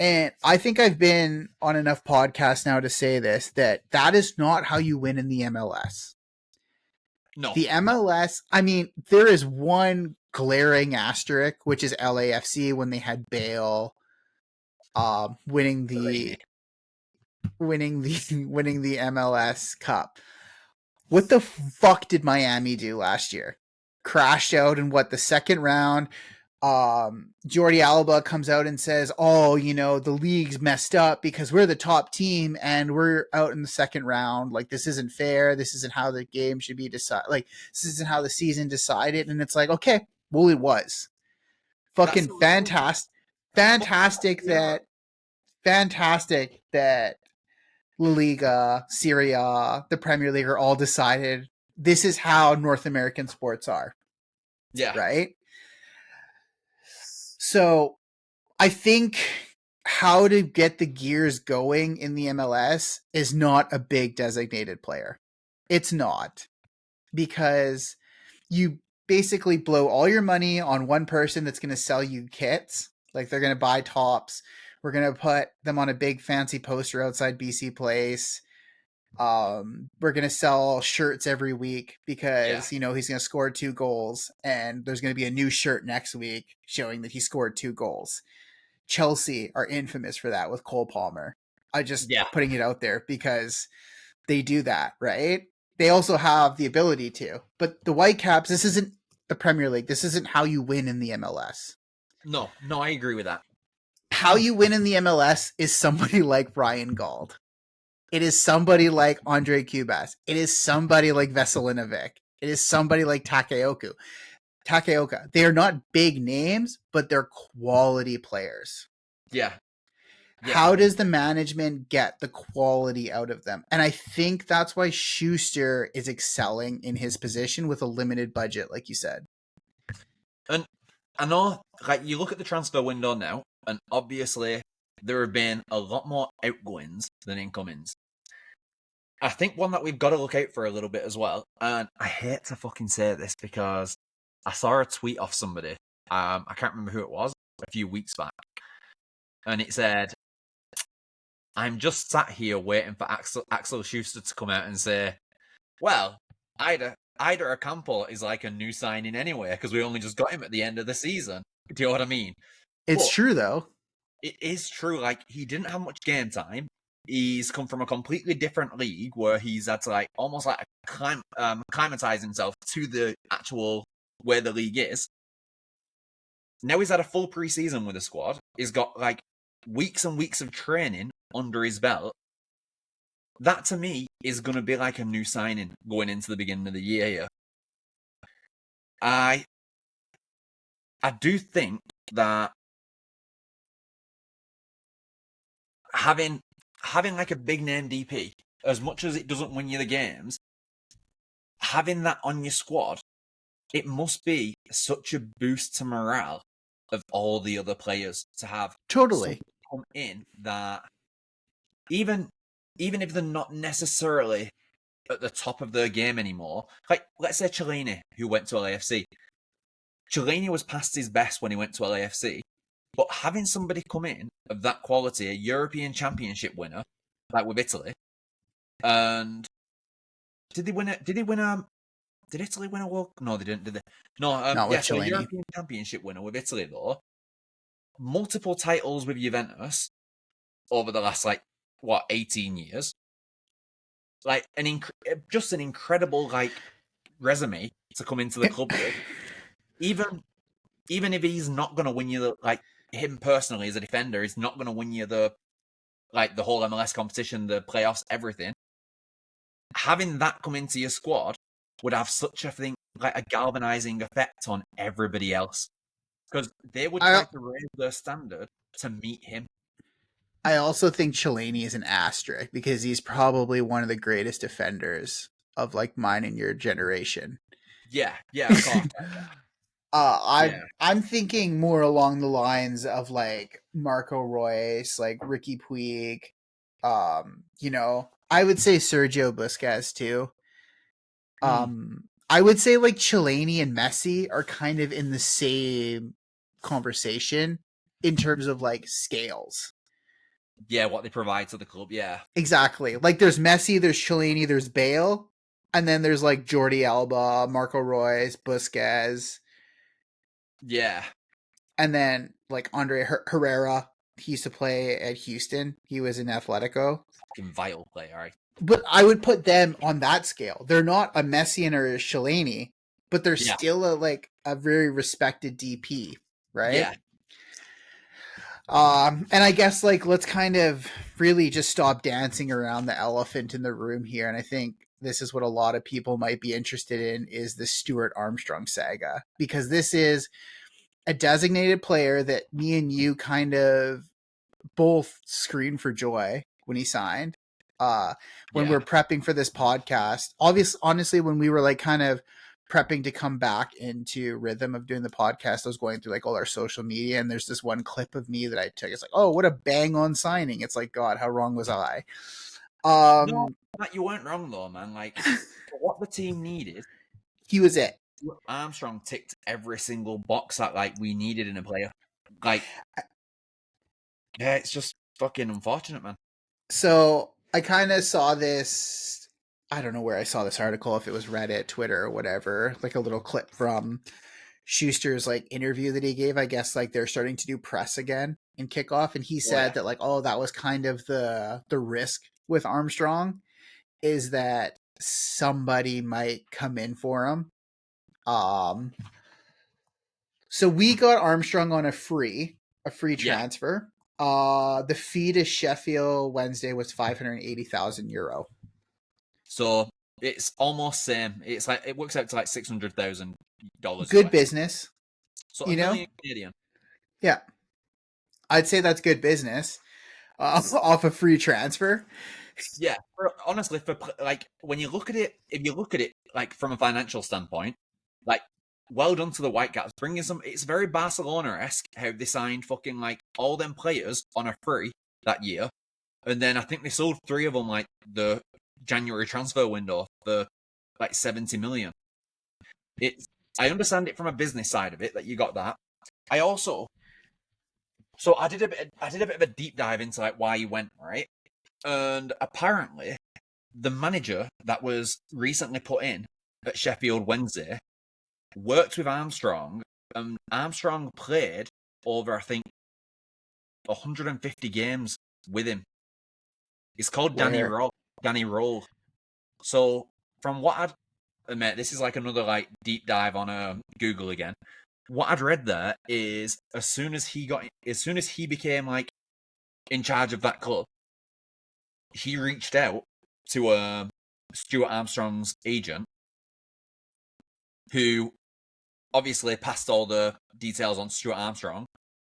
And I think I've been on enough podcasts now to say this, that that is not how you win in the MLS. No, The no, MLS, I mean, there is one glaring asterisk, which is LAFC when they had Bale winning Delaney. the winning the MLS Cup. What the fuck did Miami do last year? Crashed out in what, the second round. Jordi Alba comes out and says, "Oh, you know, the league's messed up because we're the top team and we're out in the second round. Like, this isn't fair. This isn't how the game should be decided. Like, this isn't how the season decided." And it's like, okay, well, it was That's fucking the reality. But fantastic we are. that fantastic that La Liga, Serie A, the Premier League are all decided this is how North American sports are, Yeah, right? So I think how to get the gears going in the MLS is not a big designated player. It's not, because you basically blow all your money on one person that's going to sell you kits. Like, they're going to buy tops. We're going to put them on a big fancy poster outside BC Place. We're going to sell shirts every week yeah, because, you know, he's going to score 2 goals, and there's going to be a new shirt next week showing that he scored 2 goals. Chelsea are infamous for that with Cole Palmer. I just yeah. putting it out there because they do that, right? They also have the ability to. But the Whitecaps, this isn't the Premier League. This isn't how you win in the MLS. No, no, I agree with that. How you win in the MLS is somebody like Brian Gauld. It is somebody like Andre Cubas. It is somebody like Veselinovic. It is somebody like Takeoka. They are not big names, but they're quality players. Yeah, yeah, How does the management get the quality out of them? And I think that's why Schuster is excelling in his position with a limited budget, like you said. and I know, like you look at the transfer window now, and obviously there have been a lot more outgoings than incomings. I think one that we've got to look out for a little bit as well, and I hate to fucking say this because I saw a tweet off somebody. I can't remember who it was a few weeks back, and it said, "I'm just sat here waiting for Axel Schuster to come out and say, well, Ida Ocampo is like a new signing anyway because we only just got him at the end of the season." Do you know what I mean? It's But true, though. it is true. Like he didn't have much game time. He's come from a completely different league where he's had to like almost like acclimatize himself to the actual where the league is. Now he's had a full preseason with the squad. He's got like weeks and weeks of training under his belt. That to me is going to be like a new signing going into the beginning of the year here. I I do think that having like a big name DP, as much as it doesn't win you the games, having that on your squad, it must be such a boost to morale of all the other players to have Totally. somebody come in that even if they're not necessarily at the top of their game anymore. Like let's say Cellini, who went to LAFC. Cellini was past his best when he went to LAFC, but having somebody come in of that quality, a European Championship winner, like with Italy, and did they win it? Did he win a? Did Italy win a World? No, they didn't. Did they? No. Not with Yeah. So a Cellini. European Championship winner with Italy, though, multiple titles with Juventus over the last like what 18 years. Like just an incredible like resume to come into the club with. Even if he's not going to win you the like him personally as a defender, he's not going to win you the like the whole MLS competition, the playoffs, everything. Having that come into your squad would have such a thing like a galvanizing effect on everybody else because they would I try to raise their standard to meet him. I also think Cellini is an asterisk because he's probably one of the greatest defenders of like mine and your generation. Yeah, yeah, of course. I'm Yeah. I'm thinking more along the lines of like Marco Reus, like Ricky Puig. I would say Sergio Busquets too. Mm. I would say like Chiellini and Messi are kind of in the same conversation in terms of like scales. Yeah, what they provide to the club. Yeah. Exactly. Like there's Messi, there's Chiellini, there's Bale, and then there's like Jordi Alba, Marco Reus, Busquets, Yeah. and then like Andre Herrera. He used to play at Houston. He was in Atletico. Fucking vital player, right? But I would put them on that scale. They're not a Messi or a Chiellini, but they're Yeah. still a very respected DP, right? Yeah. And I guess like let's kind of really just stop dancing around the elephant in the room here. And I think this is what a lot of people might be interested in is the Stuart Armstrong saga, because this is a designated player that me and you kind of both screamed for joy when he signed. Uh, when we Yeah. are prepping for this podcast, honestly, when we were like kind of prepping to come back into rhythm of doing the podcast, I was going through like all our social media, and there's this one clip of me that I took. It's like, oh, what a bang on signing! It's like, God, how wrong was I? No, Um, Matt, you weren't wrong though, man. Like, for what the team needed, he was it. Armstrong ticked every single box that like we needed in a player. Like, yeah, it's just fucking unfortunate, man. So I kind of saw this. I don't know where I saw this article, if it was Reddit, Twitter, or whatever, like a little clip from Schuster's like interview that he gave. I guess like they're starting to do press again in kickoff, and he Oh said yeah. that like, oh, that was kind of the risk with Armstrong, is that somebody might come in for him. Um, so we got Armstrong on a free Yeah. transfer. The fee to Sheffield Wednesday was €580,000. So it's almost same. It's like it works out to like $600,000 Good US. business, So a you know. million Canadian. Yeah, I'd say that's good business off a free transfer. Yeah, honestly, like when you look at it, if you look at it like from a financial standpoint, like well done to the Whitecaps bringing some. It's very Barcelona-esque how they signed fucking like all them players on a free that year, and then I think they sold three of them like the January transfer window for like 70 million. It's I understand it from a business side of it that you got that. I also so I did a bit of a deep dive into like why he went right, and apparently the manager that was recently put in at Sheffield Wednesday worked with Armstrong, and Armstrong played over, I think, 150 games with him. It's called Danny Where? Roll. Danny Roll. So, from what I'd admit, this is like another like deep dive on Google again. What I'd read there is as soon as he became like in charge of that club, he reached out to Stuart Armstrong's agent, who obviously passed all the details on Stuart Armstrong.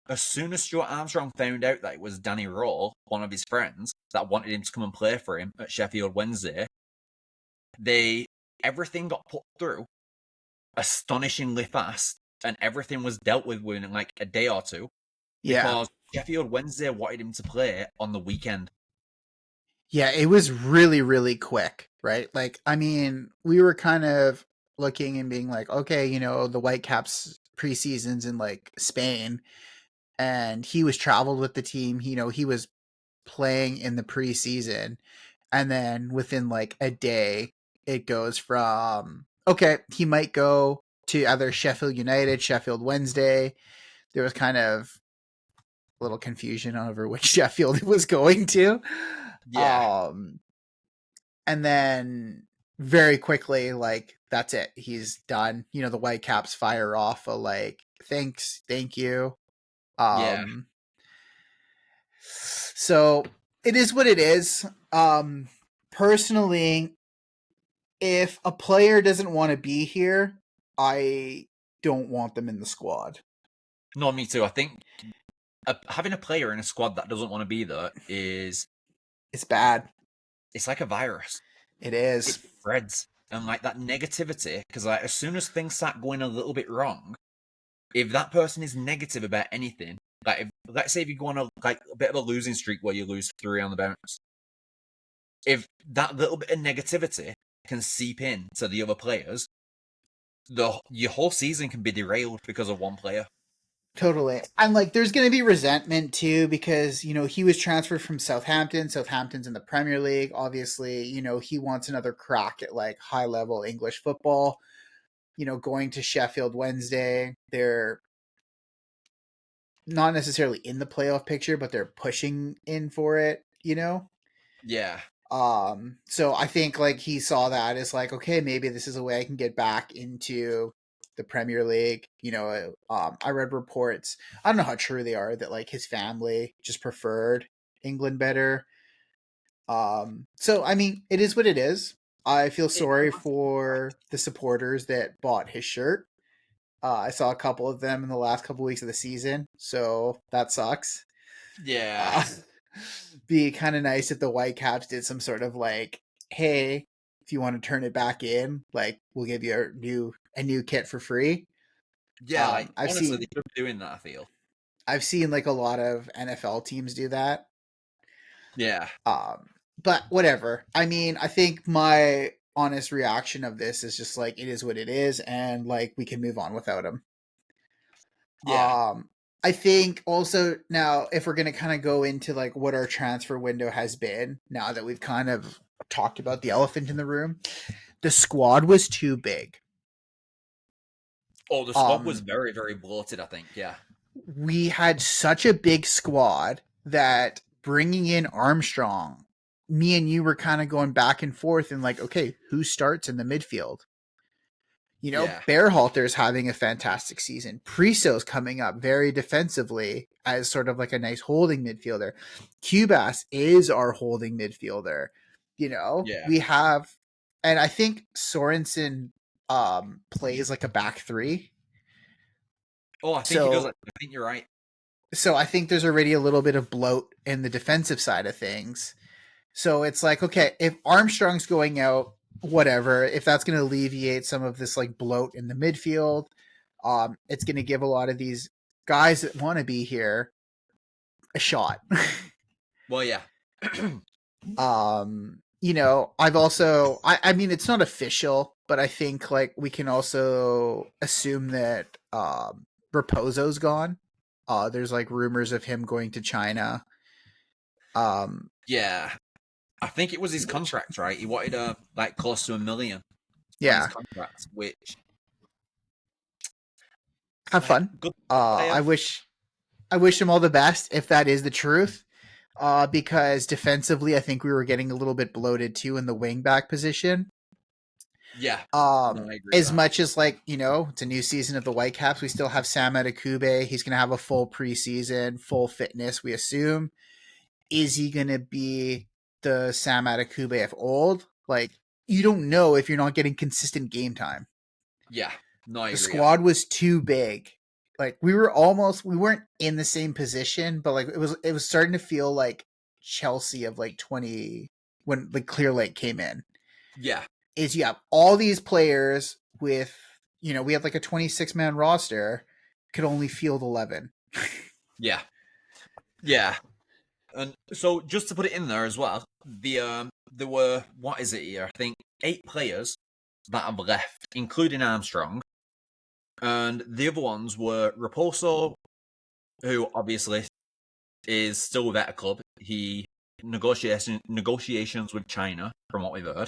As soon as Stuart Armstrong found out that it was Danny Roll, one of his friends, that wanted him to come and play for him at Sheffield Wednesday, they everything got put through astonishingly fast, and everything was dealt with within like a day or two Yeah, because Sheffield Wednesday wanted him to play on the weekend. yeah, it was really really quick, right? Like, I mean, we were kind of looking and being like, okay, the Whitecaps preseasons in like Spain, and he was traveled with the team. He was playing in the preseason, and then within like a day, it goes from okay, he might go to either Sheffield United, Sheffield Wednesday. There was kind of a little confusion over which Sheffield it was going to. Yeah, Um, and then very quickly, like that's it. He's done. The Whitecaps fire off a like thanks, thank you. yeah. Um, so it is what it is. Personally, if a player doesn't want to be here, I don't want them in the squad. No, me too. I think having a player in a squad that doesn't want to be there is It's bad. it's like a virus. It It is. spreads, and like that negativity, because like as soon as things start going a little bit wrong, if that person is negative about anything, like if, let's say if you go on a bit of a losing streak where you lose 3 on the bounce, if that little bit of negativity can seep in to the other players, your whole season can be derailed because of one player. Totally. And like there's going to be resentment too because, he was transferred from Southampton. Southampton's in the Premier League. Obviously, he wants another crack at like high level English football. Going to Sheffield Wednesday, they're not necessarily in the playoff picture, but they're pushing in for it. Yeah, So I think like he saw that as like, okay, maybe this is a way I can get back into the Premier League. I read reports. I don't know how true they are that like his family just preferred England better. So I mean, it is what it is. I feel sorry for the supporters that bought his shirt. I saw a couple of them in the last couple weeks of the season, so that sucks. yeah, Uh, be kind of nice if the Whitecaps did some sort of like, hey, if you want to turn it back in, like we'll give you a new kit for free. yeah. Like I've honestly, seen they should be doing that. I feel. I've seen like a lot of NFL teams do that. Yeah, Um, but whatever. I mean, I think my honest reaction of this is just like it is what it is, and like we can move on without him. yeah, I think also now if we're gonna kind of go into like what our transfer window has been, now that we've kind of talked about the elephant in the room, the squad was too big. Oh, the squad was Um, very, very bloated. I think. Yeah, we had such a big squad that bringing in Armstrong, me and you were kind of going back and forth and like, okay, who starts in the midfield? yeah, Bearhalter's having a fantastic season. Priso's coming up very defensively as sort of like a nice holding midfielder. Cubas is our holding midfielder. yeah. We have, and I think Sorensen plays like a back three. Oh, I think he does. So, I think you're right. so I think there's already a little bit of bloat in the defensive side of things. So it's like, okay, if Armstrong's going out, whatever, if that's going to alleviate some of this like bloat in the midfield, it's going to give a lot of these guys that want to be here a shot. Well, yeah, I mean, it's not official, but I think like we can also assume that Raposo's gone. There's like rumors of him going to China. Um, yeah. I think it was his which, contract, right? He wanted like close to 1 million on his yeah, contract, which have like fun. good Uh, player. I wish I wish him all the best if that is the truth. Because defensively, I think we were getting a little bit bloated too in the wing back position. Yeah, no, I agree with As that. much as like it's a new season of the Whitecaps, we still have Sam Adekube. He's going to have a full preseason, full fitness. We assume. Is he going to be the Sam Adekube of old? Like you don't know if you're not getting consistent game time. Yeah, no, I The agree. Yeah, squad was too big. Like we weren't in the same position, but like it was starting to feel like Chelsea of like 20 when like Clear Lake came in. yeah, Is you have all these players with we had like a 26-man roster, could only field 11. yeah, yeah. And so, just to put it in there as well, there were what is it here? I think 8 players that have left, including Armstrong, and the other ones were Raposo, who obviously is still at a club. He negotiations with China, from what we've heard.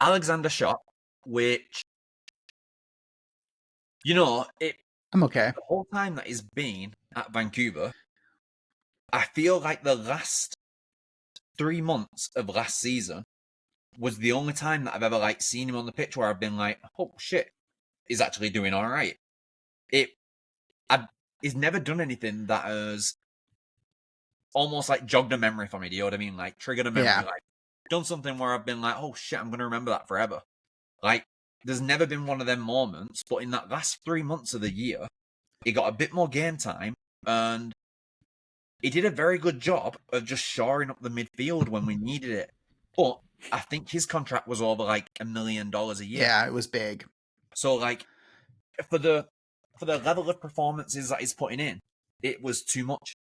Alexander Shot, which it I'm okay. the whole time that he's been at Vancouver, I feel like the last 3 months of last season was the only time that I've ever like seen him on the pitch where I've been like, oh shit, he's actually doing all right. It, I, he's never done anything that has almost like jogged a memory for me. Do you know what I mean? Like triggered a memory, Yeah. like done something where I've been like, oh shit, I'm gonna remember that forever. Like, there's never been one of them moments, but in that last 3 months of the year, he got a bit more game time, and he did a very good job of just shoring up the midfield when we needed it. But I think his contract was over like $1 million a year. Yeah, it was big. So like for the for the level of performances that he's putting in, it was too much.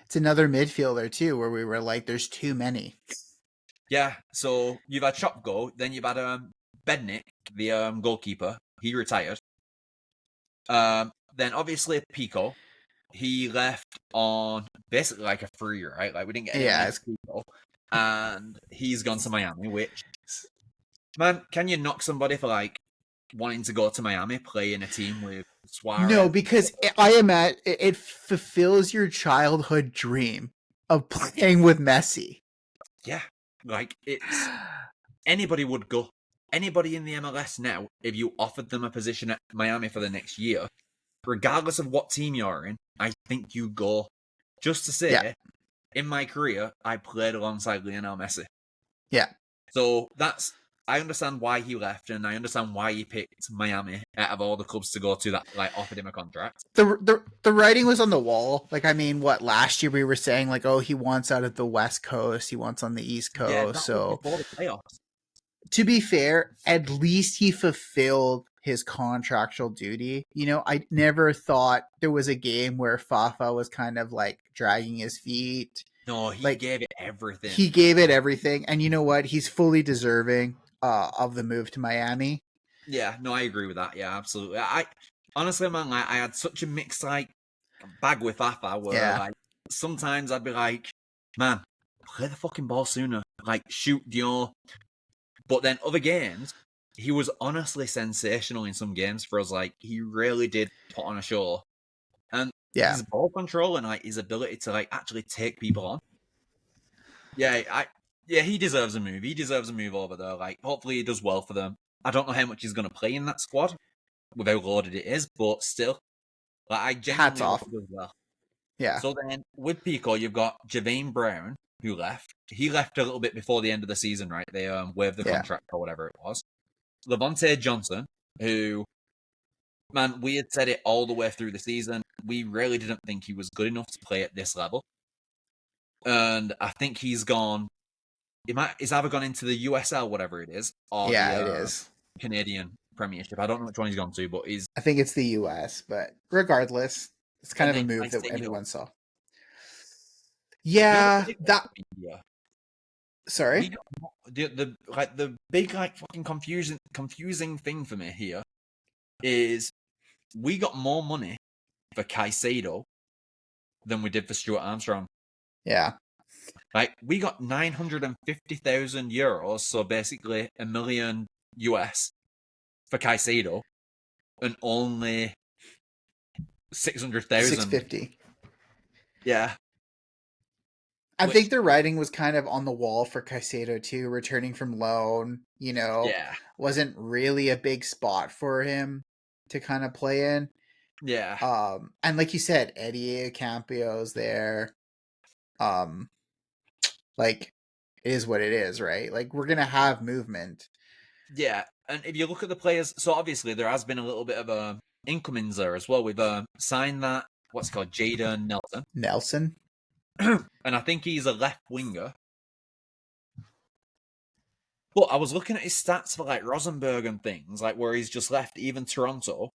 It's another midfielder too, where we were like, "There's too many." Yeah, so you've had Shopgo, then you've had Bednick, the goalkeeper. He retired. Then obviously Pico, he left on basically like a free, right? Like we didn't get any money Yeah, for Pico, and he's gone to Miami. Which, man, can you knock somebody for like wanting to go to Miami, play in a team with no, Suarez? because I am at it fulfills your childhood dream of playing with Messi. Yeah, like it's anybody would go. Anybody in the MLS now, if you offered them a position at Miami for the next year, regardless of what team you're in, I think you go. Just to Yeah, say, in my career, I played alongside Lionel Messi. yeah. So I understand why he left, and I understand why he picked Miami out of all the clubs to go to that like offered him a contract. The writing was on the wall. Like, I mean, what last year we were saying, like, oh, he wants out of the West Coast, he wants on the East Yeah, Coast. that was So before the playoffs. to be fair, at least he fulfilled his contractual duty. You know, I never thought there was a game where Fafa was kind of like dragging his feet. No, he Like, gave it everything. he gave it everything, and you know what? He's fully deserving of the move to Miami. Yeah, no, I agree with that. Yeah, absolutely. I honestly, man, like I had such a mixed like bag with Fafa where Yeah, like sometimes I'd be like, man, play the fucking ball sooner. Like shoot Dior. But then other games, he was honestly sensational in some games for us. Like he really did put on a show. And yeah. his ball control and like his ability to like actually take people on. Yeah, yeah, he deserves a move. He deserves a move over there. Like hopefully he does well for them. I don't know how much he's gonna play in that squad with how loaded it is, but still. Like I Hats genuinely hope off. he does well. Yeah, So then with Pico, you've got Javane Brown, who left. He left a little bit before the end of the season, right? They waived the yeah. contract or whatever it was. Levante Johnson, who, man, we had said it all the way through the season. We really didn't think he was good enough to play at this level. And I think he's either gone into the USL, whatever it is, or the Yeah, it is. Canadian Premiership. I don't know which one he's gone to, but he's. I think it's the US, but regardless, it's kind And of a then move that Caicedo. everyone saw. You know, the Yeah, big one that for India. We sorry. got the big like fucking confusing thing for me here is we got more money for Caicedo than we did for Stuart Armstrong. Yeah. Like we got 950,000 euros, so basically a million US for Caicedo, and only 600,000. 650. Yeah, I which think the writing was kind of on the wall for Caicedo too, returning from loan, yeah, wasn't really a big spot for him to kind of play in. yeah, And like you said, Eddie Campio's there. Um, like it is what it is, right? Like we're gonna have movement. yeah. And if you look at the players, so obviously there has been a little bit of a incomings there as well. We've signed that what's called Jaden Nelson, Nelson. and I think he's a left winger. But I was looking at his stats for like Rosenborg and things, like where he's just left, even Toronto.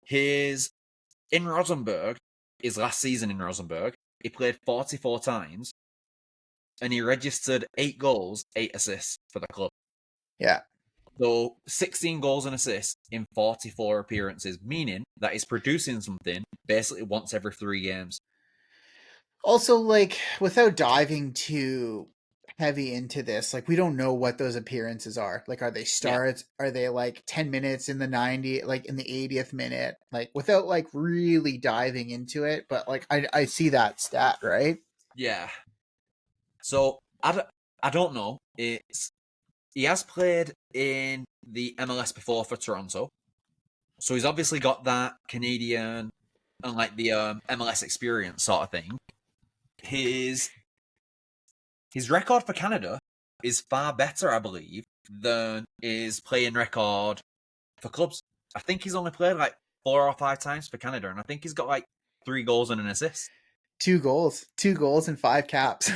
His in Rosenborg, his last season in Rosenborg, he played 44 times and he registered 8 goals, 8 assists for the club. Yeah. So 16 goals and assists in 44 appearances, meaning that he's producing something basically once every 3 games. Also, like, without diving too heavy into this, like, we don't know what those appearances are. Like, are they Yeah, starts? Are they like 10 minutes in the 90, like in the 80th minute? Like, without like really diving into it, but like, I see that stat, right? yeah. So I don't know. He has played in the MLS before for Toronto. So he's obviously got that Canadian and like the MLS experience sort of thing. His his record for Canada is far better, I believe, than his playing record for clubs. I think he's only played like 4 or 5 times for Canada, and I think he's got like 3 goals and an assist. 2 goals and 5 caps.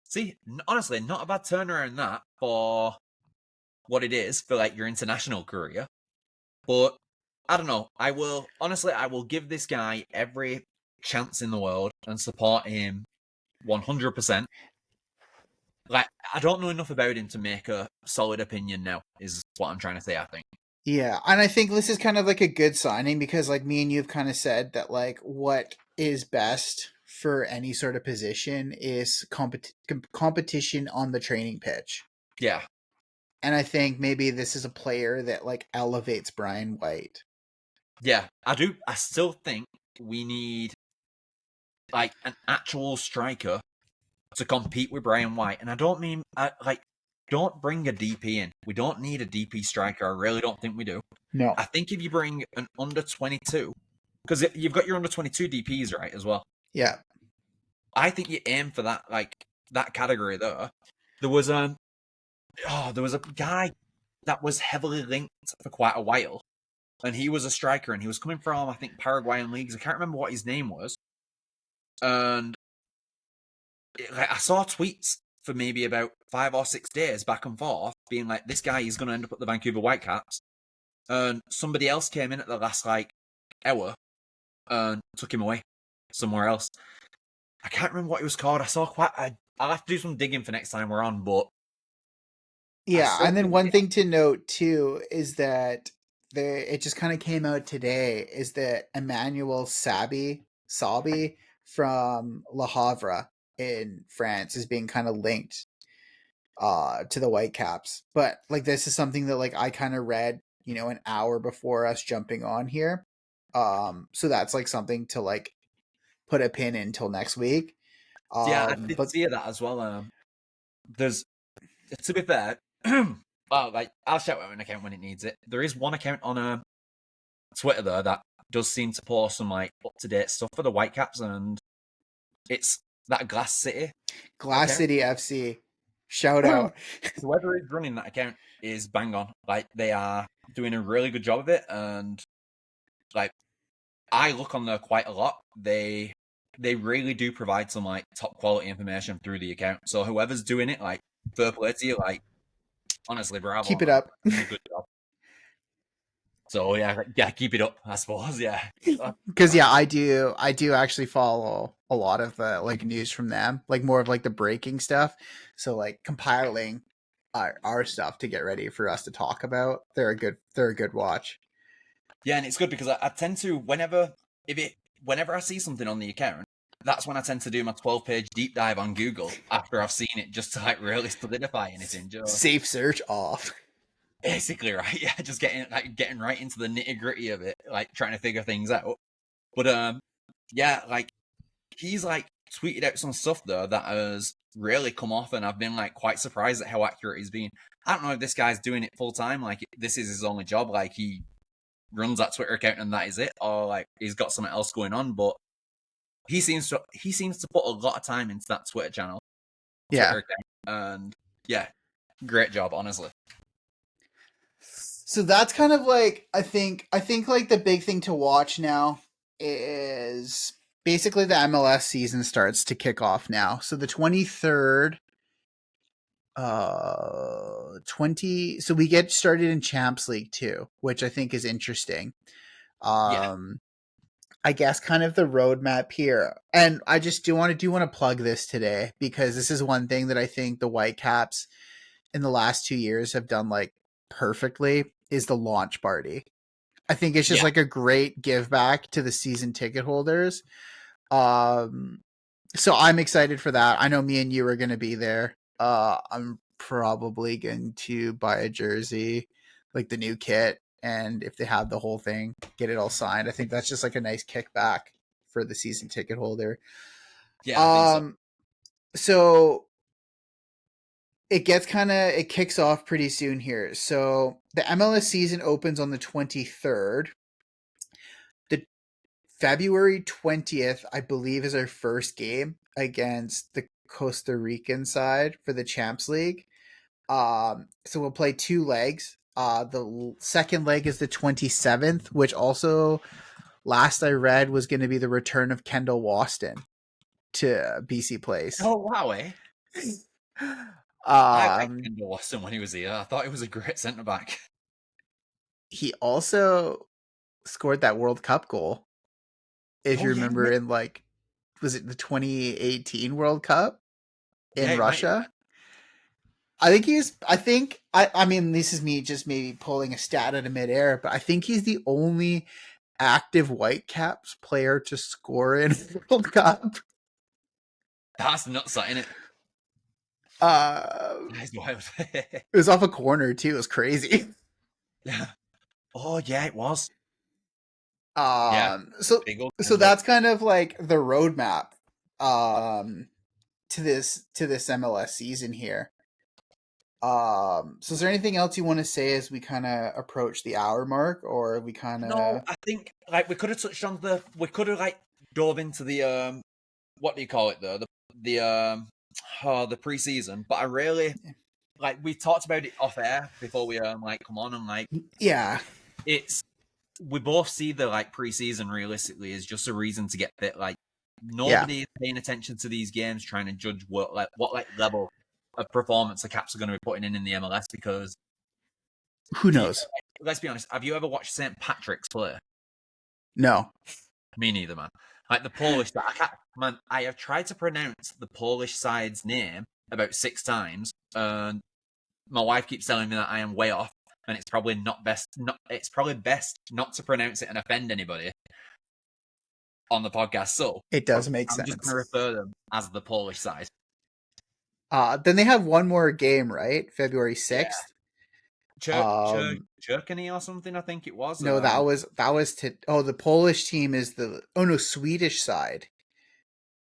See, honestly, not a bad turnaround that for what it is for like your international career. But I don't know. I will give this guy every chance in the world and support him 100%. Like, I don't know enough about him to make a solid opinion now, is what I'm trying to say, I think. Yeah, and I think this is kind of like a good signing because like me and you've kind of said that like what is best for any sort of position is competition on the training pitch. Yeah. And I think maybe this is a player that like elevates Brian White. Yeah, I do. I still think we need like an actual striker to compete with Brian White. And I don't mean like don't bring a DP in. We don't need a DP striker. I really don't think we do. No. I think if you bring an under 22, because you've got your under 22 DPs right as well. Yeah. I think you aim for that like that category there. There was there was a guy that was heavily linked for quite a while, and he was a striker, and he was coming from I think Paraguayan leagues. I can't remember what his name was, and like, I saw tweets for maybe about 5 or 6 days back and forth, being like, "This guy is going to end up at the Vancouver Whitecaps," and somebody else came in at the last like hour and took him away somewhere else. I can't remember what he was called. I saw quite. I'll have to do some digging for next time we're on, but I Yeah, still and then think one thing to note too is that it just kind of came out today is that Emmanuel Sabi from Le Havre in France is being kind of linked to the Whitecaps. But like this is something that like I kind of read, an hour before us jumping on here. So that's like something to like put a pin in until next week. yeah, I did But see that as well. There's to be fair, well, like I'll shout out an account when it needs it. There is one account on Twitter though that does seem to post some like up to date stuff for the Whitecaps, and it's that Glass City Glass account. City FC, shout out. Whoever is running that account is bang on. Like they are doing a really good job of it, and like I look on there quite a lot. They really do provide some like top quality information through the account. So whoever's doing it, like fair play to you. Like honestly, bravo, Keep it man, up. doing a good job. So yeah, keep it up. I suppose. Yeah, Because yeah, I do actually follow a lot of the like news from them, like more of like the breaking stuff. So like compiling our stuff to get ready for us to talk about. They're a good watch. yeah, and it's good because I tend to whenever I see something on the account, that's when I tend to do my 12-page deep dive on Google after I've seen it, just to like really solidify anything. Just Safe search off. basically, right? Yeah, just getting right into the nitty gritty of it, like trying to figure things out. But yeah, like he's like tweeted out some stuff though that has really come off, and I've been like quite surprised at how accurate he's been. I don't know if this guy's doing it full time, like this is his only job, like he runs that Twitter account and that is it, or like he's got something else going on. But he seems to put a lot of time into that Yeah. Twitter account, and yeah, great job, honestly. So that's kind of like I think like the big thing to watch now is basically the MLS season starts to kick off now. So the 23rd 20 so we get started in Champs League too, which I think is interesting. Yeah, Um I guess kind of the roadmap here. And I just do want to plug this today because this is one thing that I think the Whitecaps in the last 2 years have done like perfectly is the launch party. I think it's just yeah, like a great give back to the season ticket holders. Um so I'm excited for that. I know me and you are going to be there. I'm probably going to buy a jersey, like the new kit, and if they have the whole thing, get it all signed. I think that's just like a nice kickback for the season ticket holder. yeah, I think so. Um, so it kicks off pretty soon here. So the MLS season opens on the 23rd. The February 20th, I believe, is our first game against the Costa Rican side for the Champs League. So we'll play two legs. The second leg is the 27th, which also last I read was going to be the return of Kendall Waston to BC Place. Oh wow, eh? I liked Um, Kendall Watson when he was here. I thought he was a great centre back. he also scored that World Cup goal. If Oh you yeah, he remember did. in like, was it the 2018 World Cup Yeah, in it might. Russia? I mean, this is me just maybe pulling a stat out of midair, but I think he's the only active Whitecaps player to score in World Cup. That's nuts, isn't it? Uh, That's wild. it was off a corner too. It was crazy. Yeah. Oh yeah, it was. Yeah. Um, so Big old so Denver. that's kind of like the roadmap to this MLS season here. So is there anything else you want to say as we kind of approach the hour mark, or we kind No, of I think like we could have touched on we could have like dove into the what do you call it though the the preseason, but I really like we talked about it off air before we like come on and like yeah, it's we both see the like preseason realistically is just a reason to get fit. Like yeah, nobody is paying attention to these games, trying to judge what like level of performance the Caps are going to be putting in the MLS because who do you, knows? let's be honest, have you ever watched St. Patrick's play? No, Me neither, man. Like the Polish, I can't, man. I have tried to pronounce the Polish side's name about 6 times, and my wife keeps telling me that I am way off, and it's probably not best. Not, it's probably best not to pronounce it and offend anybody on the podcast. So it does make I'm just going to sense. refer them as the Polish side. Then they have one more game, right? February Yeah, 6th. Um, Cherkany or something. I think it was. no, that was to the Polish team is no, Swedish side.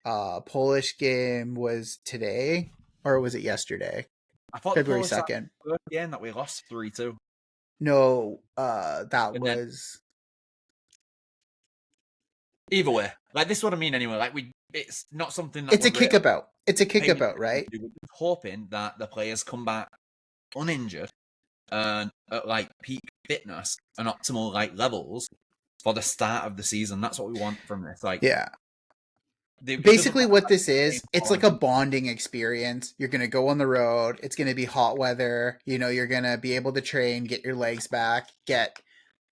Polish game was today, or was it yesterday? I thought the February Polish side 2nd. was the game that we lost 3-2, No, that and then was either way, like this is what I mean. Anyway, like it's not something that it's we're a really kickabout. It's a paying kickabout, attention right? to. We're just hoping that the players come back uninjured and at like peak fitness and optimal like levels for the start of the season. That's what we want from this. Like, Yeah. it doesn't Basically matter what like, this is, it's like a bonding experience. You're going to go on the road. It's going to be hot weather. You're going to be able to train, get your legs back, get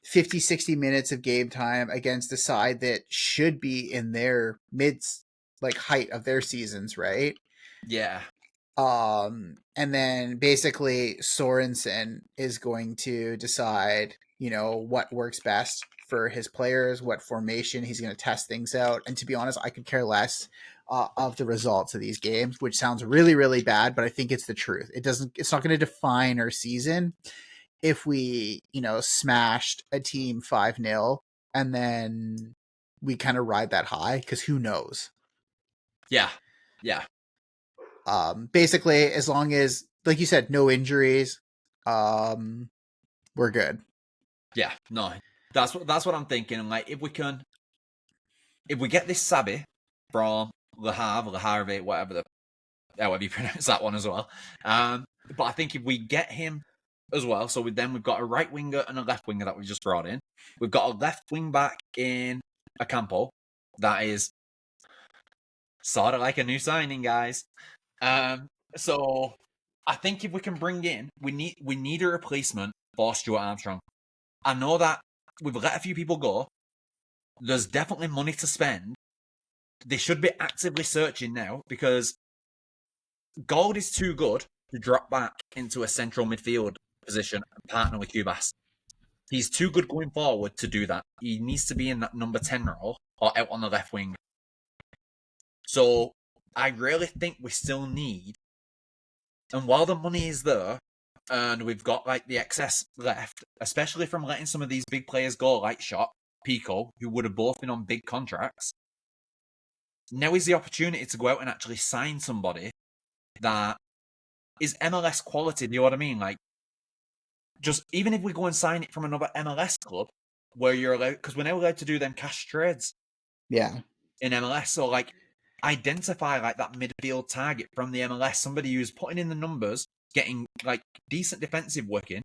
50, 60 minutes of game time against a side that should be in their mids, like height of their seasons, right? yeah, And then basically Sorensen is going to decide, what works best for his players, what formation he's going to test things out. And to be honest, I could care less of the results of these games, which sounds really, really bad, but I think it's the truth. It's not going to define our season if we, smashed a team 5-0 and then we kind of ride that high, because who knows? yeah, yeah, Basically, as long as, like you said, no injuries, we're good. yeah. No, that's what I'm thinking. And like, if we get this Sabi from Le Havre, whatever however you pronounce that one as well. But I think if we get him as well, so we've got a right winger and a left winger that we just brought in. We've got a left wing back in Acampo that is sort of like a new signing, guys. So I think if we can bring in, we need a replacement for Stuart Armstrong. I know that we've let a few people go. There's definitely money to spend. They should be actively searching now because Gold is too good to drop back into a central midfield position and partner with Cubas. He's too good going forward to do that. He needs to be in that number 10 role or out on the left wing. So I really think we still need, and while the money is there, and we've got like the excess left, especially from letting some of these big players go, like Shot, Pico, who would have both been on big contracts, now is the opportunity to go out and actually sign somebody that is MLS quality. Do you know what I mean? Like, just even if we go and sign it from another MLS club where you're allowed, because we're now allowed to do them cash trades Yeah. in MLS. So, like, identify like that midfield target from the MLS, somebody who's putting in the numbers, getting like decent defensive working,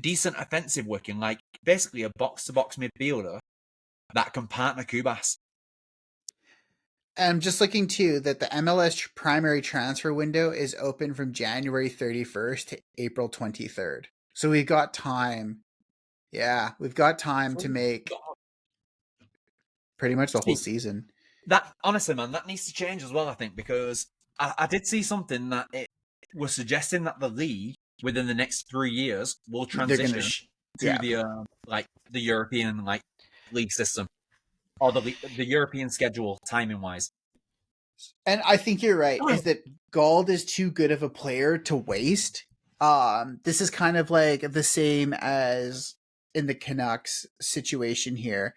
decent offensive working, like basically a box to box midfielder that can partner Kubas. I'm just looking too that the MLS primary transfer window is open from January 31st to April 23rd. So we've got time. Yeah, we've got time to make pretty much the whole See, season. that honestly, man, that needs to change as well. I think because I did see something that it was suggesting that the league within the next 3 years will They're gonna, transition to yeah. the like the European like league system or the European schedule timing wise. And I think you're right. Is that Gald is too good of a player to waste? This is kind of like the same as in the Canucks situation here.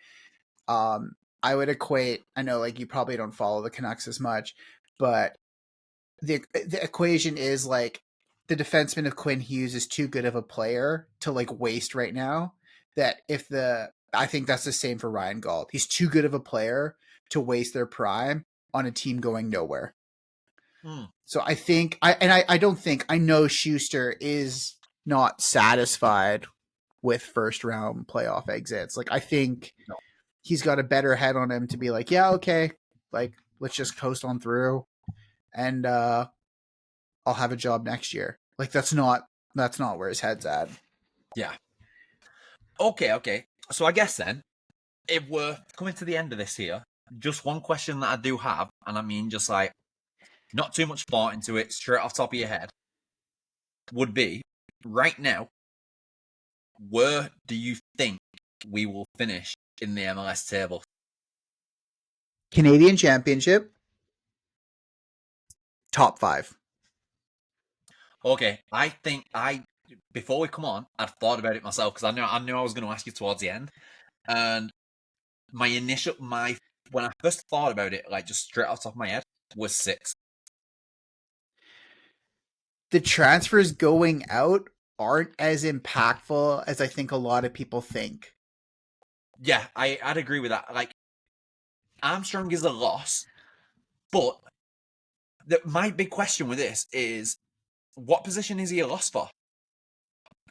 I would equate. I know, like you probably don't follow the Canucks as much, but the equation is like the defenseman of Quinn Hughes is too good of a player to like waste right now. That if the I think that's the same for Ryan Gauld. He's too good of a player to waste their prime on a team going nowhere. Hmm. So I think I don't think I know Schuster is not satisfied with first round playoff exits. Like I think No. he's got a better head on him to be like, yeah, okay, like let's just coast on through and I'll have a job next year. Like that's not where his head's at. Yeah. Okay. Okay. So I guess then, if we're coming to the end of this here, just one question that I do have, and I mean just like not too much thought into it, straight off the top of your head, would be right now, where do you think we will finish in the MLS table? Canadian Championship, top 5. Okay, I think I before we come on, I'd thought about it myself because I knew I was going to ask you towards the end, and my when I first thought about it, like just straight off the top of my head, was 6. The transfers going out aren't as impactful as I think a lot of people think. Yeah, I'd agree with that. Like Armstrong is a loss, but my big question with this is what position is he a loss for?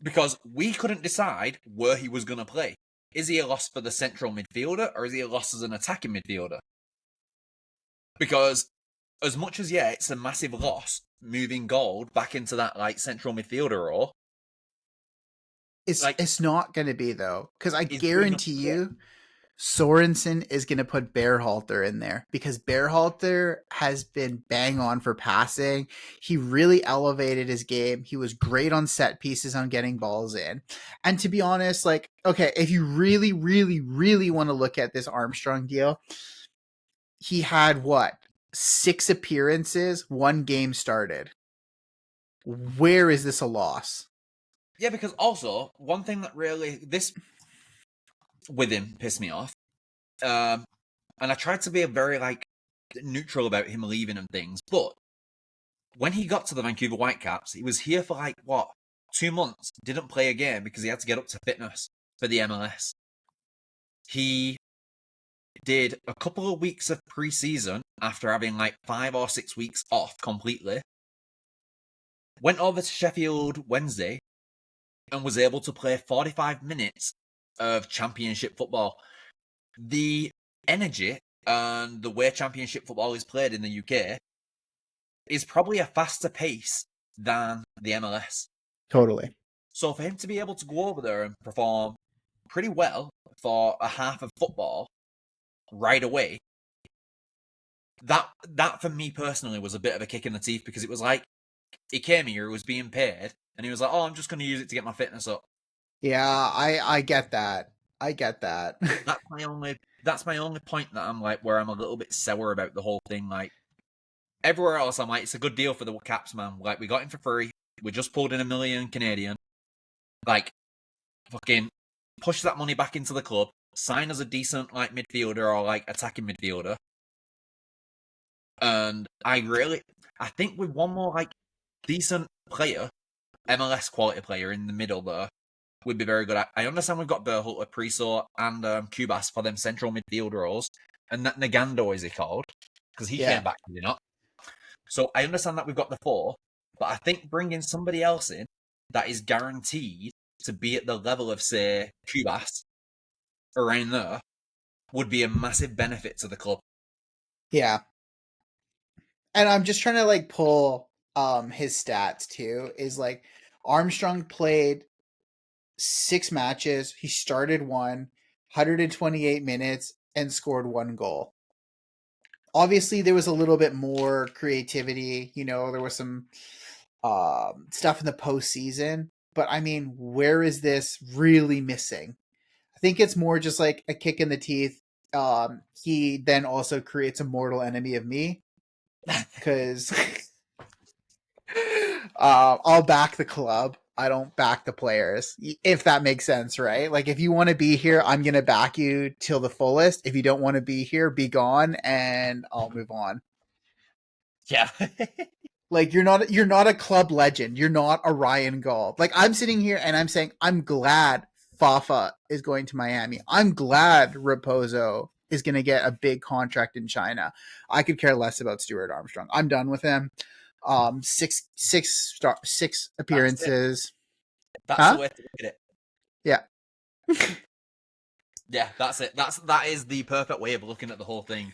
Because we couldn't decide where he was going to play. Is he a loss for the central midfielder or is he a loss as an attacking midfielder? Because as much as yeah, it's a massive loss moving Gold back into that like central midfielder role. Like It's not going to be though, because I is good enough guarantee to get. you Sorensen is going to put Bearhalter in there because Bearhalter has been bang on for passing. He really elevated his game. He was great on set pieces on getting balls in. And to be honest, like, okay, if you really, really, really want to look at this Armstrong deal, he had what? 6 appearances, 1 game started. Where is this a loss? Yeah, because also one thing that really this with him pissed me off. And I tried to be a very like neutral about him leaving and things, but when he got to the Vancouver Whitecaps, he was here for like what 2 months. Didn't play a game because he had to get up to fitness for the MLS. He did a couple of weeks of preseason after having like 5 or 6 weeks off completely. Went over to Sheffield Wednesday and was able to play 45 minutes of championship football. The energy and the way championship football is played in the UK is probably a faster pace than the MLS. Totally. So for him to be able to go over there and perform pretty well for a half of football right away, that for me personally was a bit of a kick in the teeth because it was like he came here, he was being paid, and he was like, "Oh, I'm just going to use it to get my fitness up." Yeah, I get that. I get that. That's my only point that I'm like where I'm a little bit sour about the whole thing. Like everywhere else, I'm like, it's a good deal for the Caps, man. Like we got him for free. We just pulled in 1 million Canadian. Like fucking push that money back into the club. Sign as a decent like midfielder or like attacking midfielder. And I think with one more like decent player, MLS quality player in the middle there would be very good. I understand we've got Berhalter, Priso, and Cubas for them central midfield roles, and that Nagando is he called because he Yeah. came back, did he not? So I understand that we've got the 4, but I think bringing somebody else in that is guaranteed to be at the level of say Cubas around there would be a massive benefit to the club. Yeah. And I'm just trying to like pull his stats too. Is like Armstrong played 6 matches. He started 128 minutes, and scored 1 goal. Obviously, there was a little bit more creativity. There was some stuff in the postseason, but I mean, where is this really missing? I think it's more just like a kick in the teeth. He then also creates a mortal enemy of me because I'll back the club. I don't back the players, if that makes sense, right? Like, if you want to be here, I'm going to back you till the fullest. If you don't want to be here, be gone, and I'll move on. Yeah. Like, you're not a club legend. You're not a Ryan Gaul. Like, I'm sitting here and I'm saying I'm glad Fafa is going to Miami. I'm glad Raposo is going to get a big contract in China. I could care less about Stuart Armstrong. I'm done with him. Six That's it. appearances. That's the Huh? way to look at it. Yeah. Yeah, that's it. That is the perfect way of looking at the whole thing.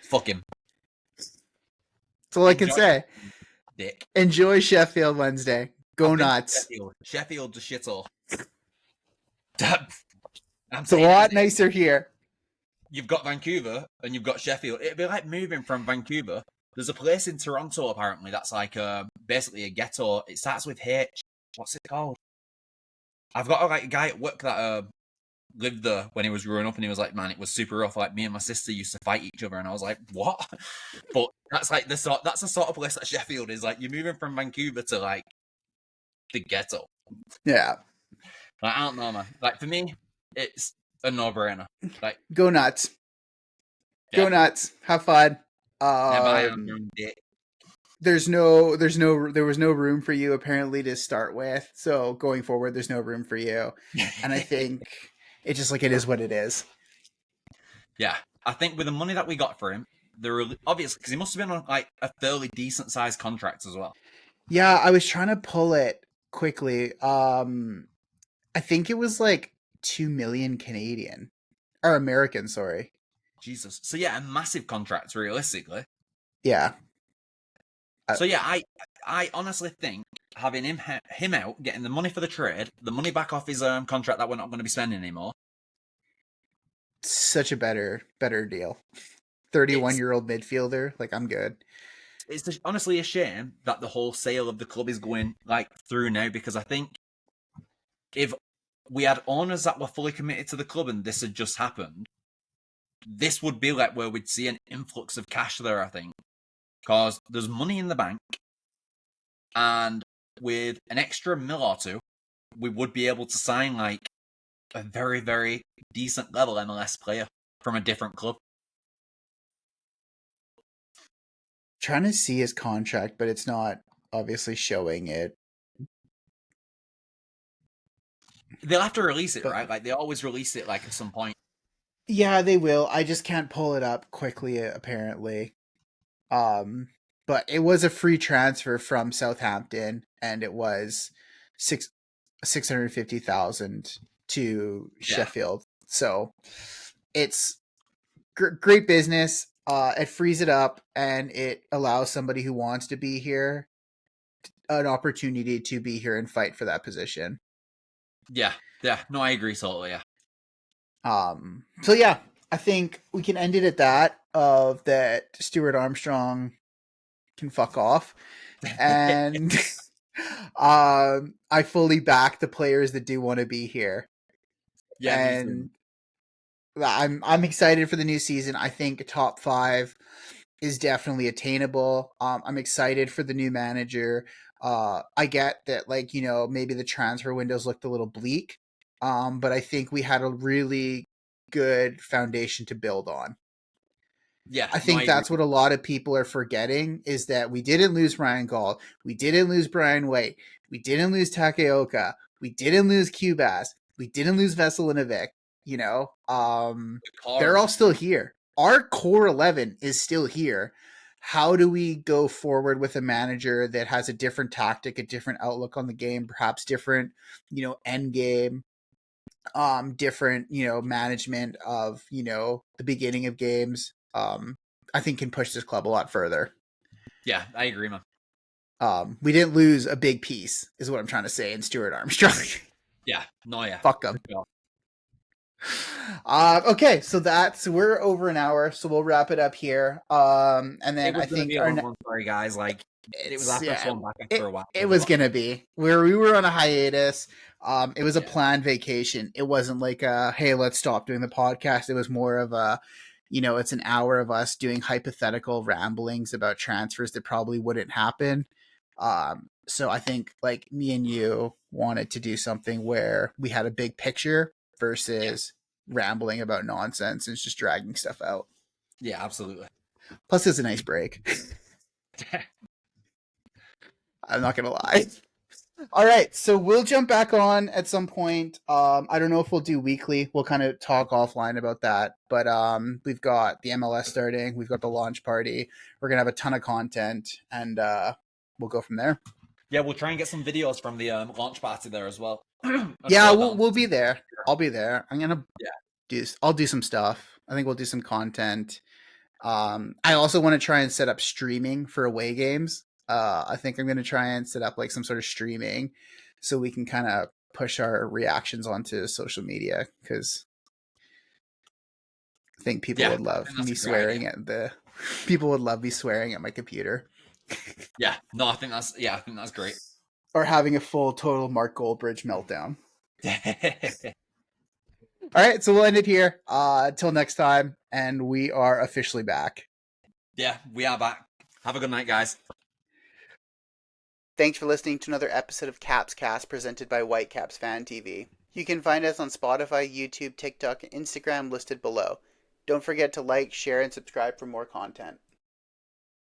Fuck him. That's all I can Enjoy say. dick. Enjoy Sheffield Wednesday. Go I've been to nuts. Sheffield. Sheffield just shithole. I'm It's a saying it as lot it is. nicer here. You've got Vancouver and you've got Sheffield. It'd be like moving from Vancouver. There's a place in Toronto apparently that's like basically a ghetto. It starts with H. What's it called? I've got a guy at work that lived there when he was growing up, and he was like, "Man, it was super rough. Like me and my sister used to fight each other," and I was like, "What?" But that's like that's the sort of place that Sheffield is. Like you're moving from Vancouver to like the ghetto. Yeah. Like, I don't know, man. Like for me, it's a no-brainer. Like, Go nuts. Go yeah, nuts. Have fun. never I am Um, young dick. there was no room for you apparently to start with. So going forward, there's no room for you. And I think it's just like it is what it is. Yeah, I think with the money that we got for him, obviously because he must have been on like a fairly decent sized contract as well. Yeah, I was trying to pull it quickly. I think it was like 2 million Canadian or American, sorry. Jesus. So yeah, a massive contract realistically. Yeah. Uh, So yeah, I honestly think having him out, getting the money for the trade, the money back off his contract that we're not going to be spending anymore. Such a better deal. 31 It's year old midfielder. Like, I'm good. honestly a shame that the whole sale of the club is going like through now, because I think if we had owners that were fully committed to the club and this had just happened, this would be like where we'd see an influx of cash there. I think because there's money in the bank, and with an extra mil or two, we would be able to sign like a very, very decent level MLS player from a different club. Trying to see his contract, but it's not obviously showing it. They'll have to release it, But right? Like they always release it like at some point. yeah, they will. I just can't pull it up quickly apparently. Um but it was a free transfer from Southampton and it was six 650,000 to Yeah. Sheffield. So it's great business. It frees it up and it allows somebody who wants to be here an opportunity to be here and fight for that position. Yeah. Yeah. No, I agree totally. Yeah. So yeah, I think we can end it at that. Of that, Stuart Armstrong can fuck off, and I fully back the players that do want to be here, Yeah, me too. and I'm excited for the new season. I think top 5 is definitely attainable. I'm excited for the new manager. I get that, like, maybe the transfer windows looked a little bleak, but I think we had a really good foundation to build on. Yeah. I No, I think agree. that's what a lot of people are forgetting is that we didn't lose Ryan Gaul, we didn't lose Brian White, we didn't lose Takeoka, we didn't lose Cubas, we didn't lose Veselinovic. The core They're of all the still team. here. Our core 11 is still here. How do we go forward with a manager that has a different tactic, a different outlook on the game, perhaps different, end game, different, management of, the beginning of games, I think can push this club a lot further. Yeah, I agree, man. We didn't lose a big piece, is what I'm trying to say, in Stuart Armstrong. Yeah. No, yeah. Fuck For him. sure. Okay, so we're over an hour, so we'll wrap it up here. And It then I was going to be think a long one, sorry guys. Like, it was it's our first yeah, one back after it a while. it There's a was lot. gonna be where we were on a hiatus. It was a Yeah. planned vacation. It wasn't like hey, let's stop doing the podcast. It was more of a, it's an hour of us doing hypothetical ramblings about transfers that probably wouldn't happen. So I think like me and you wanted to do something where we had a big picture Yeah. versus rambling about nonsense and just dragging stuff out. Yeah, absolutely. Plus, it's a nice break. I'm not gonna lie. All right, so we'll jump back on at some point. I don't know if we'll do weekly. We'll kind of talk offline about that. But we've got the MLS starting. We've got the launch party. We're gonna have a ton of content, and we'll go from there. Yeah, we'll try and get some videos from the launch party there as well. And Yeah, upload that we'll on. we'll be there. I'll be there. Yeah. I'll do some stuff. I think we'll do some content. I also want to try and set up streaming for away games. I think I'm going to try and set up like some sort of streaming so we can kind of push our reactions onto social media because I think people Yeah, would I love think that's me a great idea. swearing at the people would love me swearing at my computer Yeah, no, I think that's great. or having a full total Mark Goldbridge meltdown. All right, so we'll end it here. Till next time, and we are officially back. Yeah, we are back. Have a good night, guys. Thanks for listening to another episode of Caps Cast presented by Whitecaps Fan TV. You can find us on Spotify, YouTube, TikTok, and Instagram listed below. Don't forget to like, share, and subscribe for more content.